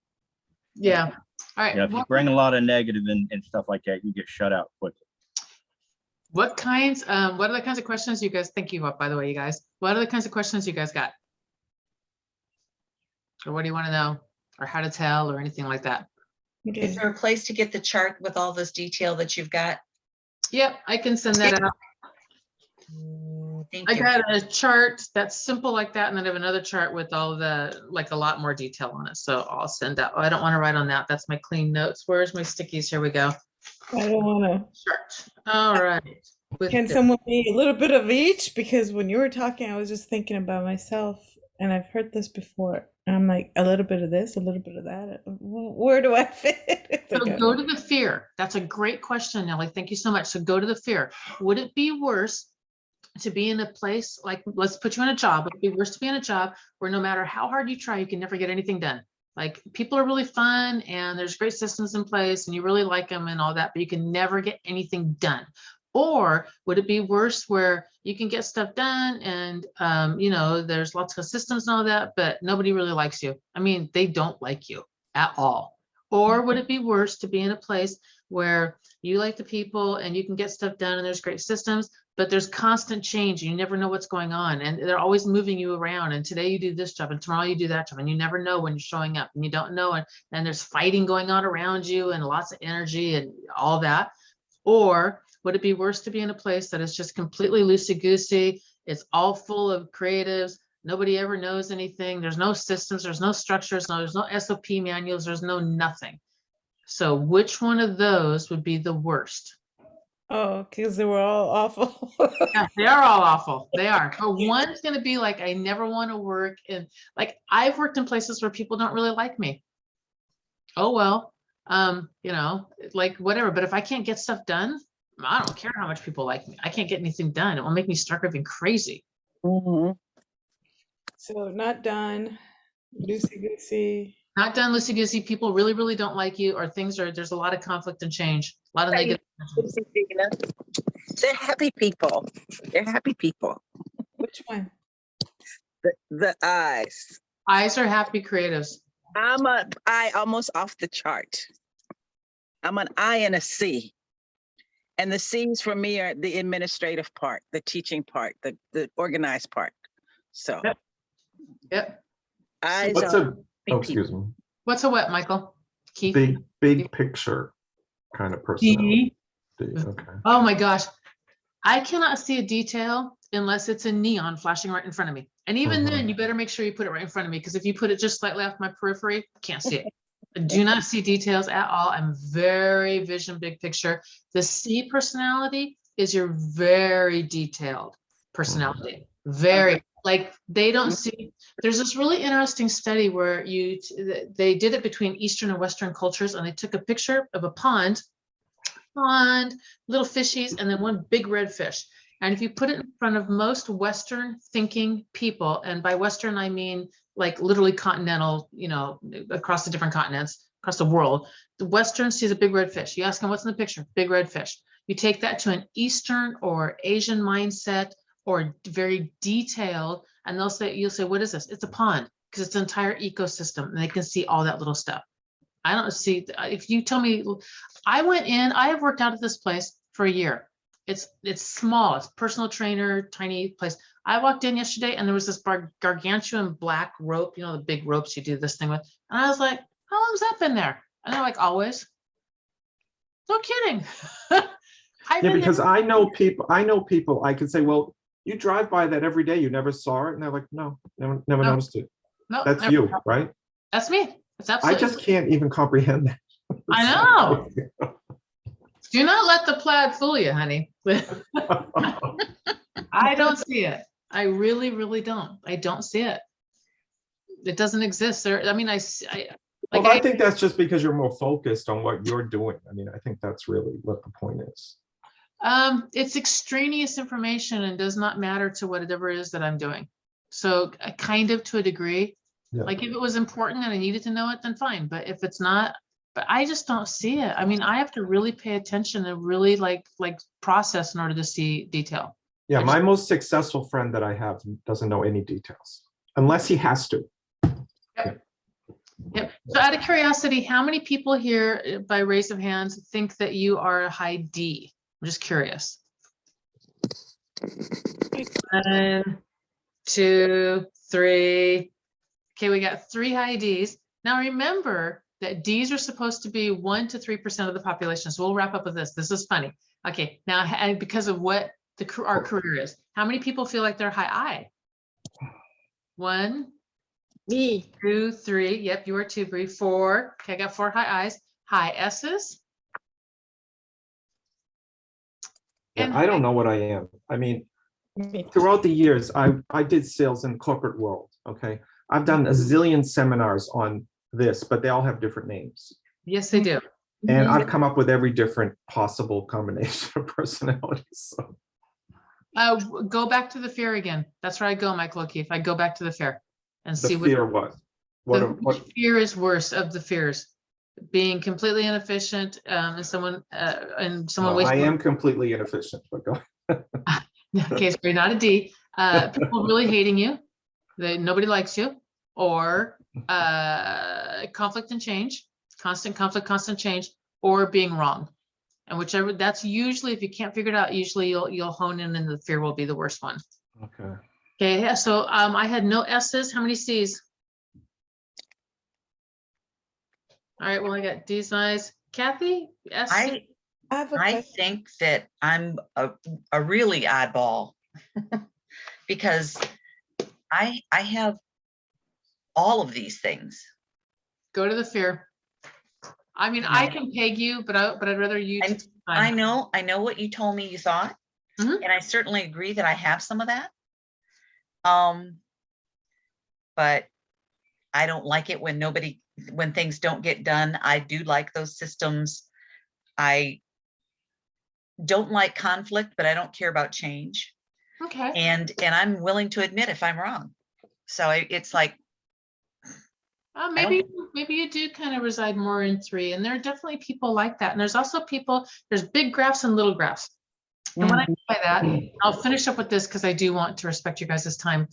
Yeah. All right. If you bring a lot of negative and stuff like that, you get shut out quickly. What are the kinds of questions you guys think you up, by the way, you guys? What are the kinds of questions you guys got? Or what do you want to know? Or how to tell or anything like that? Is there a place to get the chart with all this detail that you've got? Yep, I can send that out. Thank I you. got a chart that's simple like that, and then I have another chart with all the, like a lot more detail on it. So I'll send out. Oh, I don't want to write on that. That's my clean notes. Where's my stickies? Here we go. I don't want Chart. All right. to. Can someone be a little bit of each? Because when you were talking, I was just thinking about myself, and I've heard this before. And I'm like, a little bit of this, a little bit of that. Where do I fit? So go to the fear. That's a great question, Nellie. Thank you so much. So go to the fear. Would it be worse to be in a place like, let's put you in a job, would it be worse to be in a job where no matter how hard you try, you can never get anything done? Like people are really fun and there's great systems in place and you really like them and all that, but you can never get anything done. Or would it be worse where you can get stuff done and, there's lots of systems and all that, but nobody really likes you? I mean, they don't like you at all. Or would it be worse to be in a place where you like the people and you can get stuff done and there's great systems, but there's constant change. You never know what's going on and they're always moving you around. And today you do this job and tomorrow you do that job and you never know when you're showing up and you don't know. And there's fighting going on around you and lots of energy and all that. Or would it be worse to be in a place that is just completely loosey-goosey? It's all full of creatives. Nobody ever knows anything. There's no systems. There's no structures. There's no SOP manuals. There's no nothing. So which one of those would be the worst? Oh, because they were all awful. Yeah, they are all awful. They are. But one's gonna be like, I never want to work in, like, I've worked in places where people don't really like me. Oh, well, you know, like whatever. But if I can't get stuff done, I don't care how much people like me. I can't get anything done. It will make me start driving crazy. Mhm. So not done. Loosey goosey. Not done loosey goosey. People really, really don't like you, or there's a lot of conflict and change, a lot of Hey, negative. They're happy people. They're happy people. Which one? The eyes. Eyes are happy creatives. I'm a I almost off the chart. I'm an I and a C. And the C's for me are the administrative part, the teaching part, the organized part. So Yep. Yep. eyes What's are a, oh, excuse me, What's a what, Michael? Keith? big picture kind of personality? Okay. Oh my gosh. I cannot see a detail unless it's a neon flashing right in front of me. And even then, you better make sure you put it right in front of me, because if you put it just slightly off my periphery, can't see it. I do not see details at all. I'm very vision, big picture. The C personality is your very detailed personality. Very, like, they don't see. There's this really interesting study where they did it between Eastern and Western cultures, and they took a picture of a pond, little fishies, and then one big red fish. And if you put it in front of most Western thinking people, and by Western, I mean like literally continental, you know, across the different continents, across the world, the Western sees a big red fish. You ask them, what's in the picture? Big red fish. You take that to an Eastern or Asian mindset, or very detailed, and you'll say, what is this? It's a pond, because it's an entire ecosystem, and they can see all that little stuff. I don't see, if you tell me, I have worked out at this place for a year. It's small, it's personal trainer, tiny place. I walked in yesterday and there was this gargantuan black rope, you know, the big ropes you do this thing with. And I was like, how long's that been there? And they're like, always. No kidding. Yeah, because I know people, I can say, well, you drive by that every day, you never saw it. And they're like, no, never No. noticed it. No, That's never. you, right? That's me. It's I absolutely. just can't even comprehend that. I know. Do not let the plaid fool you, honey. I don't see it. I really, really don't. I don't see it. It doesn't exist there. I mean, I Well, I think that's just because you're more focused on what you're doing. I mean, I think that's really what the point is. It's extraneous information and does not matter to whatever it is that I'm doing. So kind of to a degree, Yeah. like if it was important and I needed to know it, then fine. But if it's not, but I just don't see it. I mean, I have to really pay attention and really like process in order to see detail. Yeah, my most successful friend that I have doesn't know any details unless he has to. Yep. So out of curiosity, how many people here, by raise of hands, think that you are a high D? I'm just curious. 1, 2, 3. Okay, we got 3 high Ds. Now remember that Ds are supposed to be 1 to 3% of the population. So we'll wrap up with this. This is funny. Okay, now because of what our career is, how many people feel like they're high I? 1, Me. 2, 3. Yep, you are 2, Bree. 4. Okay, I got 4 high I's. High S's. Yeah, And I don't know what I am. I mean, throughout the years, I did sales in the corporate world. Okay, I've done a zillion seminars on this, but they all have different names. yes, they do. And I've come up with every different possible combination of personalities. So. Go back to the fair again. That's where I go, Michael O'Keefe. I go back to the fair and The see fear what? which fear is worse of the fears. Being completely inefficient, and someone I am completely inefficient, but go. Okay, so you're not a D. People really hating you, nobody likes you, or conflict and change, constant conflict, constant change, or being wrong. And whichever, that's usually, if you can't figure it out, usually you'll hone in and the fear will be the worst one. Okay. Okay, yeah, so I had no S's. How many C's? All right, well, I got D's, I's. Kathy? S? I have a I question. think that I'm a really oddball because I have all of these things. Go to the fair. I mean, I can peg you, but I'd rather you. I know what you told me you thought, Mhm. and I certainly agree that I have some of that. But I don't like it when things don't get done. I do like those systems. I don't like conflict, but I don't care about change. Okay. And I'm willing to admit if I'm wrong. So it's like, Maybe you do kind of reside more in 3, and there are definitely people like that. And there's also people, there's big graphs and little graphs. And what I mean by that, I'll finish up with this because I do want to respect you guys' time.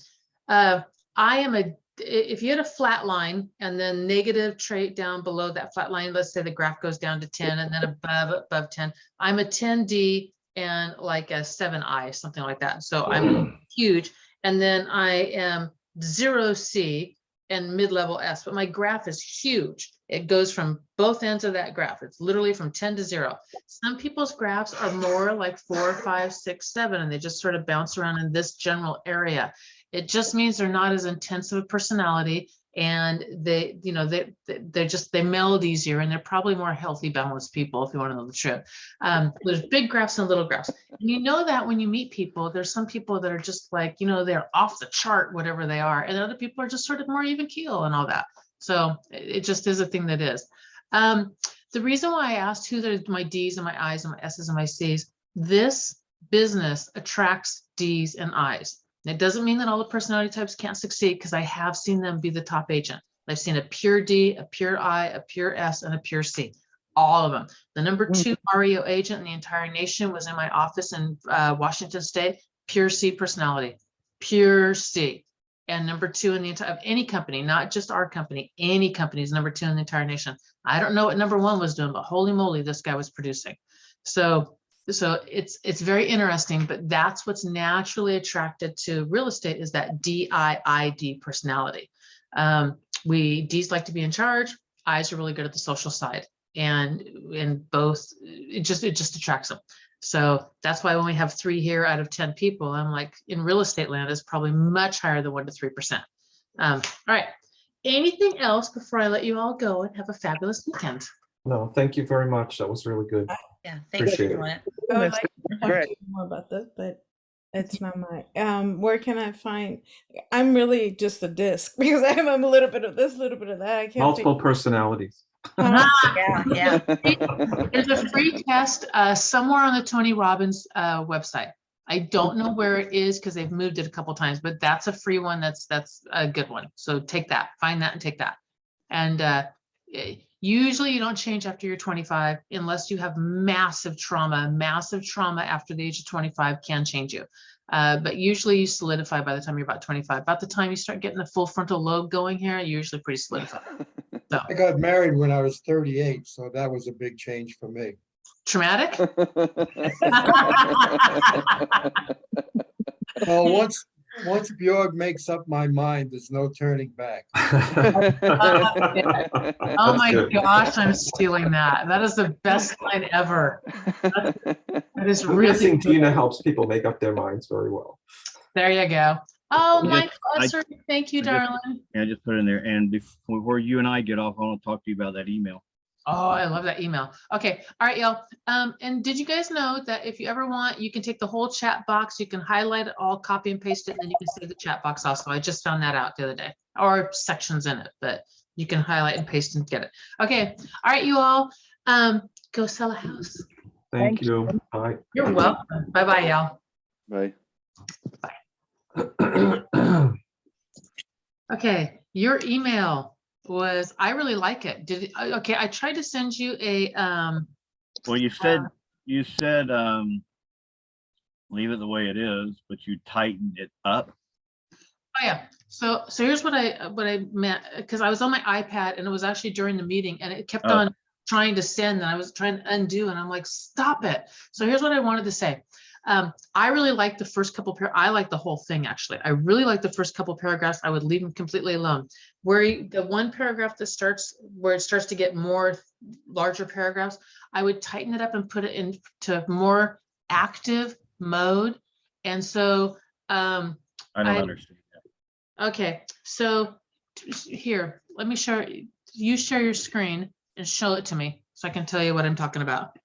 If you had a flat line and then negative trait down below that flat line, let's say the graph goes down to 10 and then above 10, I'm a 10D and like a 7I, something like that. So I'm huge. And then I am 0C and mid-level S, but my graph is huge. It goes from both ends of that graph. It's literally from 10 to 0. Some people's graphs are more like 4, 5, 6, 7, and they just sort of bounce around in this general area. It just means they're not as intense of a personality, and they meld easier, and they're probably more healthy, balanced people, if you want to know the truth. There's big graphs and little graphs. And you know that when you meet people, there's some people that are just like, they're off the chart, whatever they are, and other people are just sort of more even keel and all that. So it just is a thing that is. The reason why I asked who are my D's and my I's and my S's and my C's, this business attracts D's and I's. It doesn't mean that all the personality types can't succeed, because I have seen them be the top agent. I've seen a pure D, a pure I, a pure S, and a pure C. All of them. The number 2 REO agent in the entire nation was in my office in Washington State. Pure C personality. Pure C. And number 2 in the entire of any company, not just our company, any company is number 2 in the entire nation. I don't know what number 1 was doing, but holy moly, this guy was producing. So it's very interesting, but that's what's naturally attracted to real estate, is that DIID personality. D's like to be in charge. I's are really good at the social side, and in both, it just attracts them. So that's why when we have 3 here out of 10 people, I'm like, in real estate land is probably much higher than 1 to 3%. All right. Anything else before I let you all go and have a fabulous weekend? No, thank you very much. That was really good. yeah, thanks for Appreciate it. doing it. I would like to talk Great. to you more about this, but it's not my. Where can I find? I'm really just a disc because I'm a little bit of this, a little bit of that. I can't. Multiple personalities. Yeah. There's a free test somewhere on the Tony Robbins website. I don't know where it is because they've moved it a couple times, but that's a free one. That's a good one. So take that, find that, and take that. And usually you don't change after you're 25 unless you have massive trauma. Massive trauma after the age of 25 can change you. But usually you solidify by the time you're about 25. About the time you start getting the full frontal lobe going here, you're usually pretty solidified. So I got married when I was 38, so that was a big change for me. traumatic. Well, once Bjorg makes up my mind, there's no turning back. Oh my gosh, I'm stealing that. That is the best line ever. That is I'm really guessing good. Gina helps people make up their minds very well. There you go. Oh, Yes, Mike I- Usser, thank you, I just- darling. Yeah, just put it in there. And before you and I get off, I want to talk to you about that email. Oh, I love that email. Okay, all right, y'all. And did you guys know that if you ever want, you can take the whole chat box, you can highlight it all, copy and paste it, and then you can save the chat box also. I just found that out the other day, or sections in it, but you can highlight and paste and get it. Okay, all right, you all, go sell a house. Thank you. Bye. You're welcome. Bye-bye, y'all. Right. Okay, your email was, I really like it. Okay, I tried to send you a, Well, you said leave it the way it is, but you tightened it up. oh yeah. So here's what I meant, because I was on my iPad and it was actually during the meeting and it kept Oh. on trying to send and I was trying to undo and I'm like, stop it. So here's what I wanted to say. I really like the first couple I like the whole thing actually. I really like the first couple paragraphs. I would leave them completely alone. The one paragraph that starts where it starts to get more larger paragraphs, I would tighten it up and put it into more active mode. And so I don't understand that. okay, so here, let me share, you share your screen and show it to me so I can tell you what I'm talking about.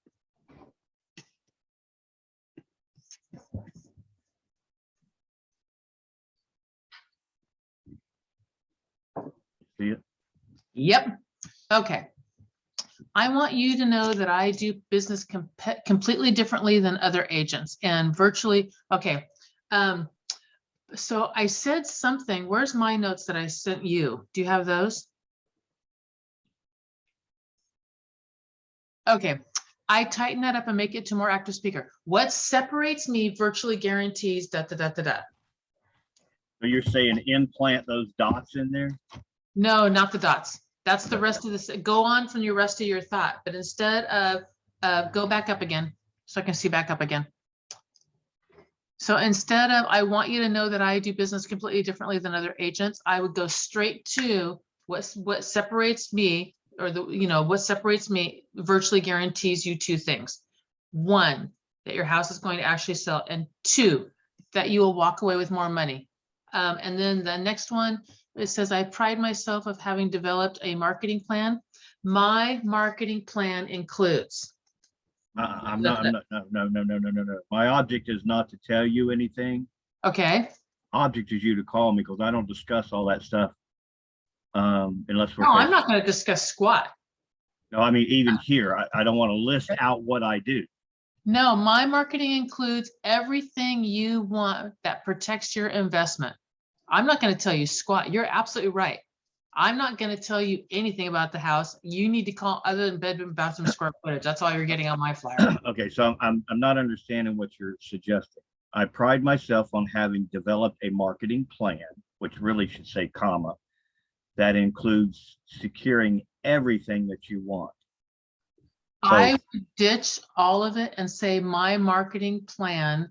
See it? Yep. Okay. I want you to know that I do business completely differently than other agents and virtually. Okay. So I said something. Where's my notes that I sent you? Do you have those? Okay. I tighten that up and make it to more active speaker. What separates me virtually guarantees da da da da da. So you're saying implant those dots in there? No, not the dots. That's the rest of this. Go on from your rest of your thought, but instead of go back up again so I can see back up again. So instead of, I want you to know that I do business completely differently than other agents, I would go straight to what separates me, or what separates me virtually guarantees you two things. One, that your house is going to actually sell, and two, that you will walk away with more money. And then the next one, it says, I pride myself of having developed a marketing plan. My marketing plan includes. I'm not, no. My object is not to tell you anything. Okay. Object is you to call me because I don't discuss all that stuff. Unless we're. No, I'm not going to discuss squat. No, I mean, even here, I don't want to list out what I do. No, my marketing includes everything you want that protects your investment. I'm not going to tell you squat. You're absolutely right. I'm not going to tell you anything about the house. You need to call other than bedroom, bathroom, square footage. That's all you're getting on my flyer. Okay, so I'm not understanding what you're suggesting. I pride myself on having developed a marketing plan, which really should say comma, that includes securing everything that you want. So, I would ditch all of it and say my marketing plan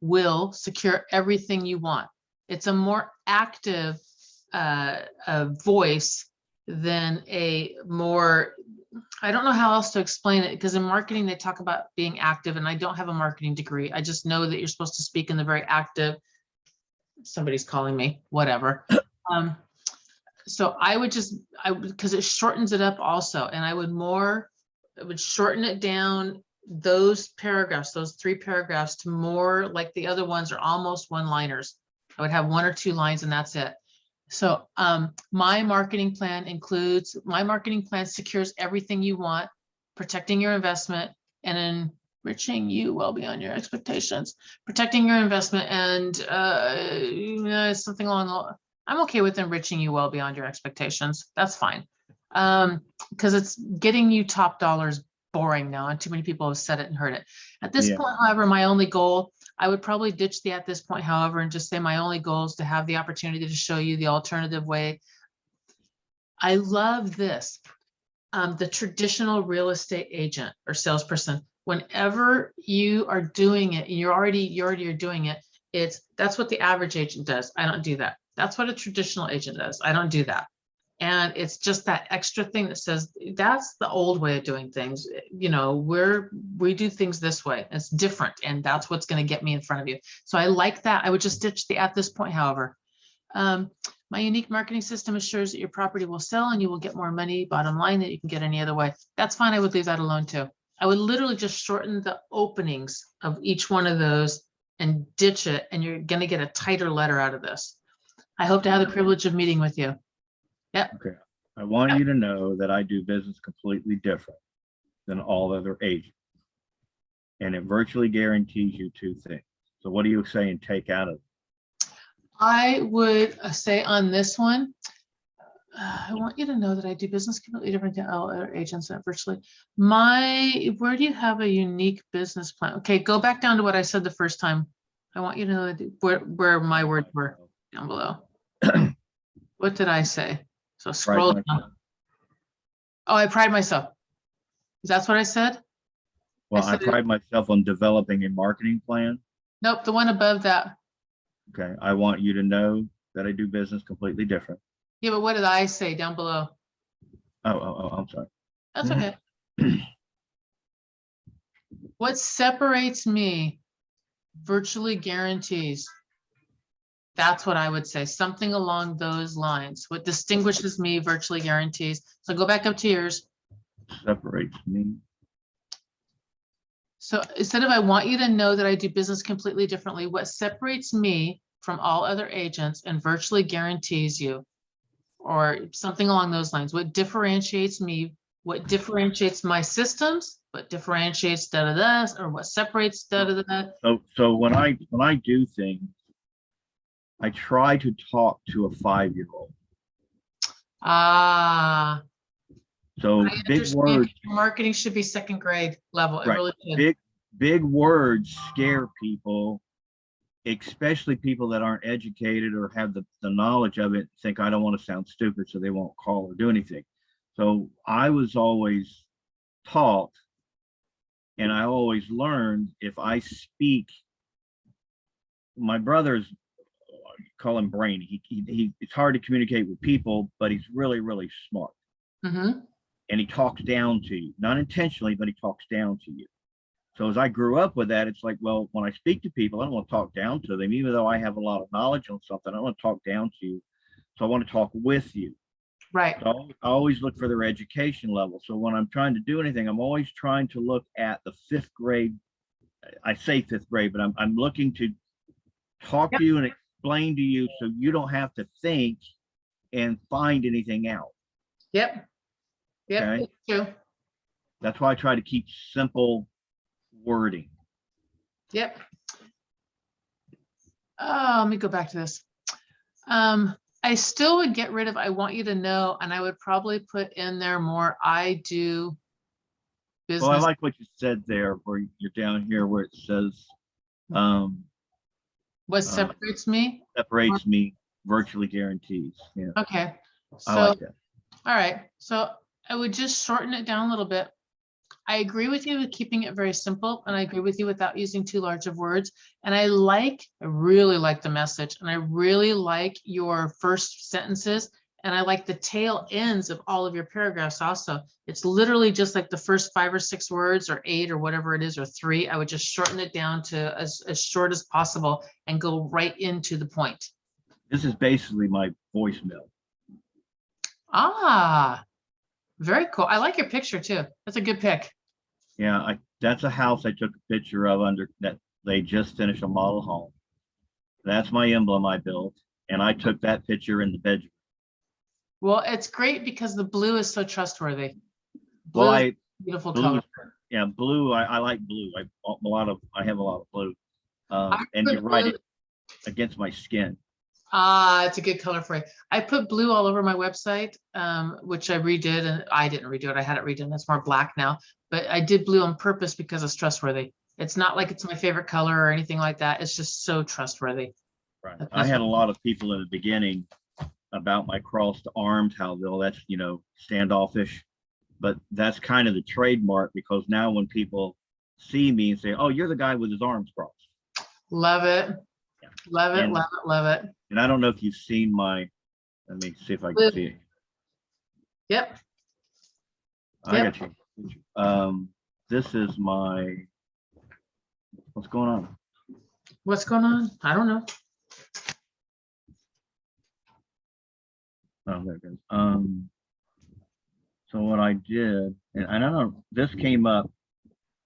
will secure everything you want. It's a more active voice than a more, I don't know how else to explain it, because in marketing, they talk about being active, and I don't have a marketing degree. I just know that you're supposed to speak in the very active, somebody's calling me, whatever. So I would just, because it shortens it up also, and I would shorten it down, those paragraphs, those 3 paragraphs, to more like the other ones are almost one-liners. I would have 1 or 2 lines and that's it. So my marketing plan secures everything you want, protecting your investment and enriching you well beyond your expectations, protecting your investment and something along the, I'm okay with enriching you well beyond your expectations. That's fine. Because it's getting you top dollars boring now, and too many people have said it and heard it. At this point, however, my only goal, I would probably ditch the at this point, however, and just say my only goal is to have the opportunity to show you the alternative way. I love this. The traditional real estate agent or salesperson, whenever you are doing it, and you're already doing it, that's what the average agent does. I don't do that. That's what a traditional agent does. I don't do that. And it's just that extra thing that says that's the old way of doing things. We do things this way. It's different, and that's what's going to get me in front of you. So I like that. I would just ditch the at this point, however. My unique marketing system assures that your property will sell and you will get more money, bottom line, that you can get any other way. That's fine. I would leave that alone too. I would literally just shorten the openings of each one of those and ditch it, and you're going to get a tighter letter out of this. I hope to have the privilege of meeting with you. Yep. Okay. I want you to know that I do business completely different than all other agents. And it virtually guarantees you 2 things. So what are you saying take out of it? I would say on this one, I want you to know that I do business completely different than all other agents that virtually. Where do you have a unique business plan? Okay, go back down to what I said the first time. I want you to know that where my words were down below. What did I say? So scroll down. Oh, I pride myself. That's what I said? Well, I pride myself on developing a marketing plan. Nope, the one above that. Okay, I want you to know that I do business completely different. Yeah, but what did I say down below? Oh, I'm sorry. That's okay. What separates me virtually guarantees. That's what I would say, something along those lines. What distinguishes me virtually guarantees. So go back up to yours. Separates me. So instead of I want you to know that I do business completely differently, what separates me from all other agents and virtually guarantees you, or something along those lines. What differentiates me, what differentiates my systems, what differentiates da da da, or what separates da da da. So when I do things, I try to talk to a 5-year-old. Ah, So I big understand words, marketing should be second grade level. It right. really should. Big words scare people, especially people that aren't educated or have the knowledge of it, think I don't want to sound stupid, so they won't call or do anything. So I was always taught, and I always learned, if I speak, my brother's, call him brainy. It's hard to communicate with people, but he's really, really smart. Mm-hmm. And he talks down to you, not intentionally, but he talks down to you. So as I grew up with that, it's like, well, when I speak to people, I don't want to talk down to them, even though I have a lot of knowledge on something. I don't want to talk down to you. So I want to talk with you. Right. So I always look for their education level. So when I'm trying to do anything, I'm always trying to look at the 5th grade. I say 5th grade, but I'm looking to talk to you and explain to you so you don't have to think and find anything out. Yep. Yep. Okay. It's true. That's why I try to keep simple wording. Yep. Oh, let me go back to this. I still would get rid of I want you to know, and I would probably put in there more I do business. Well, I like what you said there, where you're down here where it says What separates me? separates me, virtually guarantees. Yeah, Okay. So, I like that. all right. So I would just shorten it down a little bit. I agree with you with keeping it very simple, and I agree with you without using too large of words. And I really like the message, and I really like your first sentences, and I like the tail ends of all of your paragraphs also. It's literally just like the first 5 or 6 words, or 8, or whatever it is, or 3. I would just shorten it down to as short as possible and go right into the point. This is basically my voicemail. Ah, very cool. I like your picture too. That's a good pick. Yeah, that's a house I took a picture of under that they just finished a model home. That's my emblem I built, and I took that picture in the bedroom. Well, it's great because the blue is so trustworthy. Well, Blue is a beautiful color. Yeah, blue. I like blue. I have a lot of blue. And put you're right, blue- it's against my skin. Ah, it's a good color for you. I put blue all over my website, which I redid, and I didn't redo it. I had it redone. It's more black now, but I did blue on purpose because it's trustworthy. It's not like it's my favorite color or anything like that. It's just so trustworthy. Right. That's I had a what- lot of people in the beginning about my crossed arms, how that's, standoffish, but that's kind of the trademark, because now when people see me and say, oh, you're the guy with his arms crossed. Love it. Yeah. Love it, And- love it, love it. And I don't know if you've seen let me see if I Blue. can see it. Yep. I Yep. got you. This is what's going on? What's going on? I don't know. Oh, there it goes. So what I did, and I don't know, this came up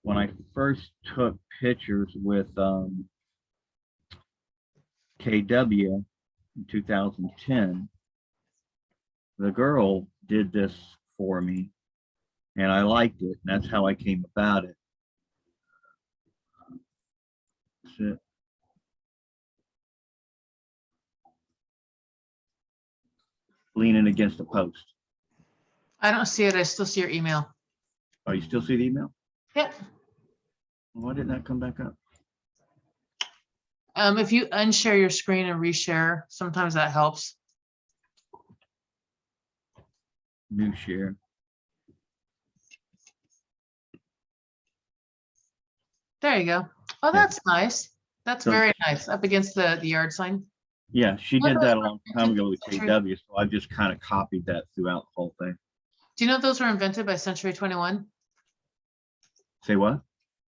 when I first took pictures with KW in 2010. The girl did this for me, and I liked it, and that's how I came about it. That's it. Leaning against a post. I don't see it. I still see your email. Oh, you still see the email? Yep. Why didn't that come back up? If you unshare your screen and reshare, sometimes that helps. New share. There you go. Oh, that's nice. That's So- very nice. Up against the yard sign. Yeah, she Well, did those that a were long time ago with invented- KW, so I've just kind of copied that throughout the whole thing. Do you know those were invented by Century 21? Say what?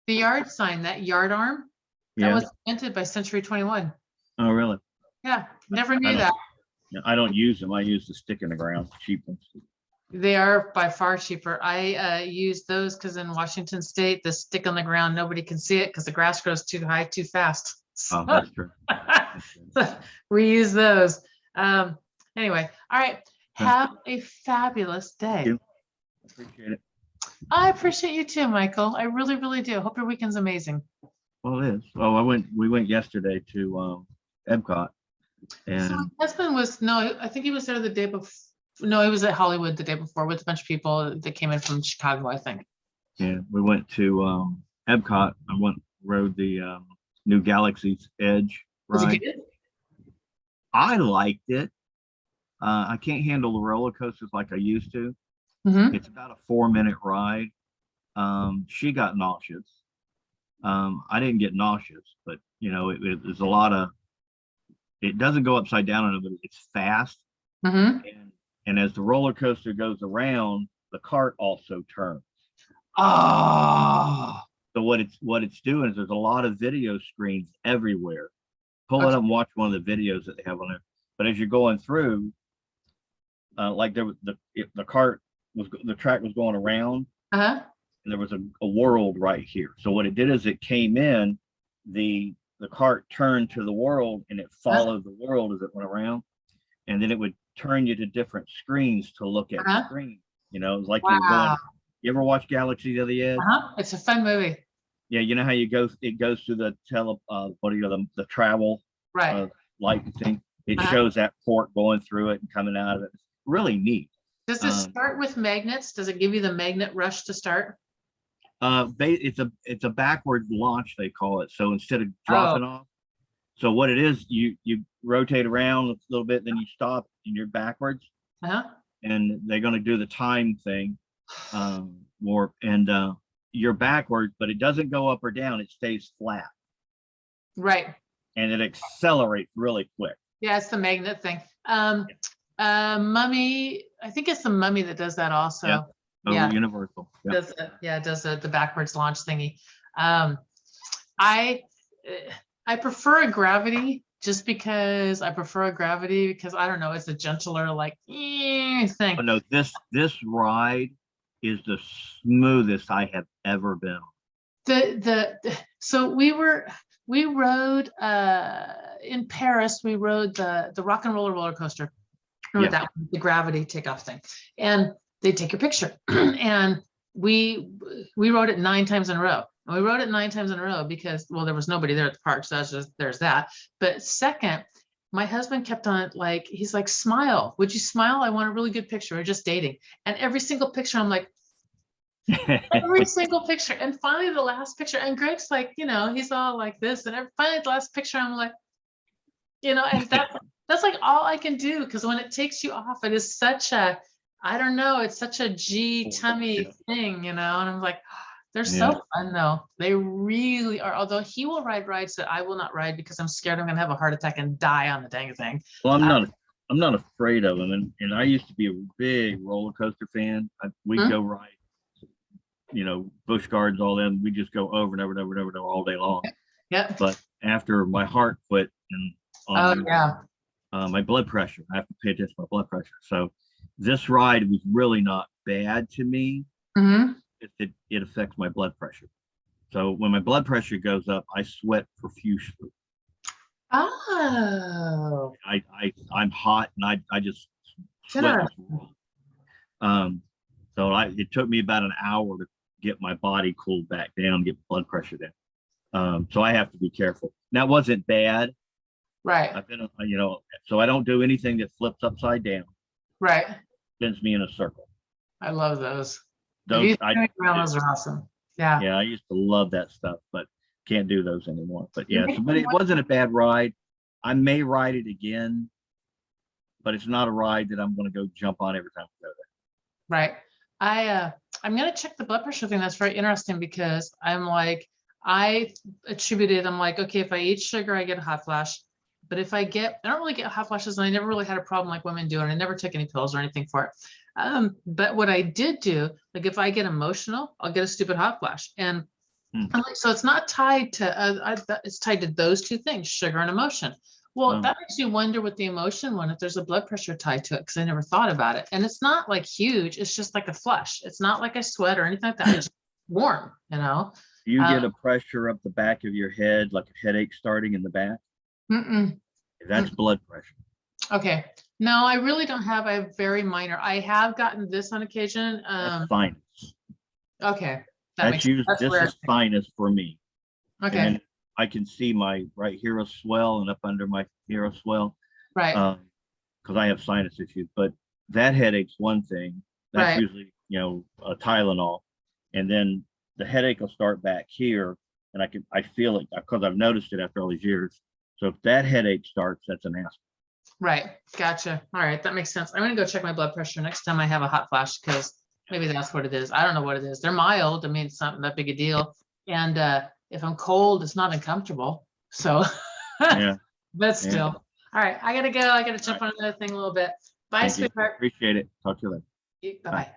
The yard sign, that yard arm, that Yeah. was invented by Century 21. Oh, really? Yeah, never I knew don't- that. Yeah, I don't use them. I use the stick in the ground, cheap ones. They are by far cheaper. I use those because in Washington State, the stick on the ground, nobody can see it because the grass grows too high too fast. Oh, that's true. We use those. Anyway, all right. Have a fabulous day. you. Appreciate it. I appreciate you too, Michael. I really, really do. Hope your weekend's amazing. Well, it is. Oh, we went yesterday to Epcot, So and my husband was, no, I think he was there the day before. No, he was at Hollywood the day before with a bunch of people that came in from Chicago, I think. yeah, we went to Epcot. Rode the new Galaxy's Edge Was ride. it good? I liked it. I can't handle the roller coasters like I used to. Mm-hmm. It's about a 4-minute ride. She got nauseous. I didn't get nauseous, but you know, there's a lot of, it doesn't go upside down on it, but it's fast. Mm-hmm. And as the roller coaster goes around, the cart also turns. Oh, So what it's doing is there's a lot of video screens everywhere. Pull it Okay. up and watch one of the videos that they have on there. But as you're going through, like there was the track was going around, uh-huh. and there was a world right here. So what it did is it came in, the cart turned to the world, and it followed the world as it went around, and then it would turn you to different screens to look at Uh-huh. screens. You know, it's like you were going. Wow. You ever watch Galaxy of the Edge? Uh-huh. It's a fun movie. Yeah, you know how it goes through the the travel Right. light thing. It Uh-huh. shows that port going through it and coming out of it. It's really neat. Does it start with magnets? Does it give you the magnet rush to start? It's a backward launch, they call it. So instead of dropping off, so what it is, you rotate around a little bit, then you stop and you're backwards, Uh-huh. and they're going to do the time thing, more, and you're backwards, but it doesn't go up or down. It stays flat, Right. and it accelerates really quick. Yeah, it's the magnet thing. Mummy, I think it's the Mummy that does that also. Yeah. Oh, Yeah. Universal. Yeah. Does it, yeah, it does the backwards launch thingy. I prefer a gravity just because I don't know, it's a gentler like thing. Oh, no, this ride is the smoothest I have ever been on. So we rode in Paris, we rode the rock and roller coaster. Remember that one, the gravity takeoff thing, and they take your picture. And we rode it 9 times in a row. And we rode it 9 times in a row because, well, there was nobody there at the park, so that's just, there's that. But second, my husband kept on like, he's like, smile, would you smile? I want a really good picture. We're just dating. And every single picture, I'm like, every single picture. And finally the last picture, and Greg's like, you know, he's all like this, and finally the last picture, I'm like, you know, and that's like all I can do, because when it takes you off, it is such a, I don't know, it's such a G tummy thing, you know. And I'm like, they're so fun though. They really are. Although he will ride rides that I will not ride because I'm scared I'm gonna have a heart attack and die on the dang thing. Well, I'm not afraid of them, and I used to be a big roller coaster fan. We'd go ride, you know, Busch Gardens, all them. We just go over and over and over and over all day long. Yep. But after my heart quit and my blood pressure, I have to pay attention to my blood pressure. So this ride was really not bad to me. Mm-hmm. It affects my blood pressure. So when my blood pressure goes up, I sweat profusely. Oh. I'm hot, and I just sweat. So it took me about an hour to get my body cooled back down, get blood pressure down. So I have to be careful. That wasn't bad. Right. I've been, you know, so I don't do anything that flips upside down. Right. Spins me in a circle. I love those. Those Those are awesome. Yeah. Yeah, I used to love that stuff, but can't do those anymore. But yeah, but it wasn't a bad ride. I may ride it again, but it's not a ride that I'm going to go jump on every time I go there. Right. I'm going to check the blood pressure thing. That's very interesting, because I'm like, I'm like, okay, if I eat sugar, I get a hot flash. But if I don't really get hot flashes, and I never really had a problem like women do, and I never took any pills or anything for it. But what I did do, like if I get emotional, I'll get a stupid hot flash. And I'm like, so it's not tied to, it's tied to those two things, sugar and emotion. Well, that makes you wonder with the emotion one, if there's a blood pressure tied to it, because I never thought about it. And it's not like huge, it's just like a flush. It's not like I sweat or anything like that. It's warm, you know. Do you get a pressure up the back of your head, like a headache starting in the back? Mm-mm. That's blood pressure. Okay. No, I really don't have, I have very minor. I have gotten this on occasion. That's sinus. Okay. That That's makes, usually, that's this rare. is sinus for me. And Okay, then I can see my right here will swell and up under my here will swell. right, Because I have sinus issues, but that headache's one thing. That's Right. usually, you know, a Tylenol. And then the headache will start back here and I feel it because I've noticed it after all these years. So if that headache starts, that's an aspirin. right. Gotcha. All right, that makes sense. I'm gonna go check my blood pressure next time I have a hot flash, because maybe that's what it is. I don't know what it is. They're mild. I mean, it's not that big a deal. And if I'm cold, it's not uncomfortable. So, Yeah. but Yeah. still. All right, I gotta go. I gotta jump on another thing a little bit. Bye, Thank you. sweetheart. Appreciate it. Talk to you later. Bye-bye.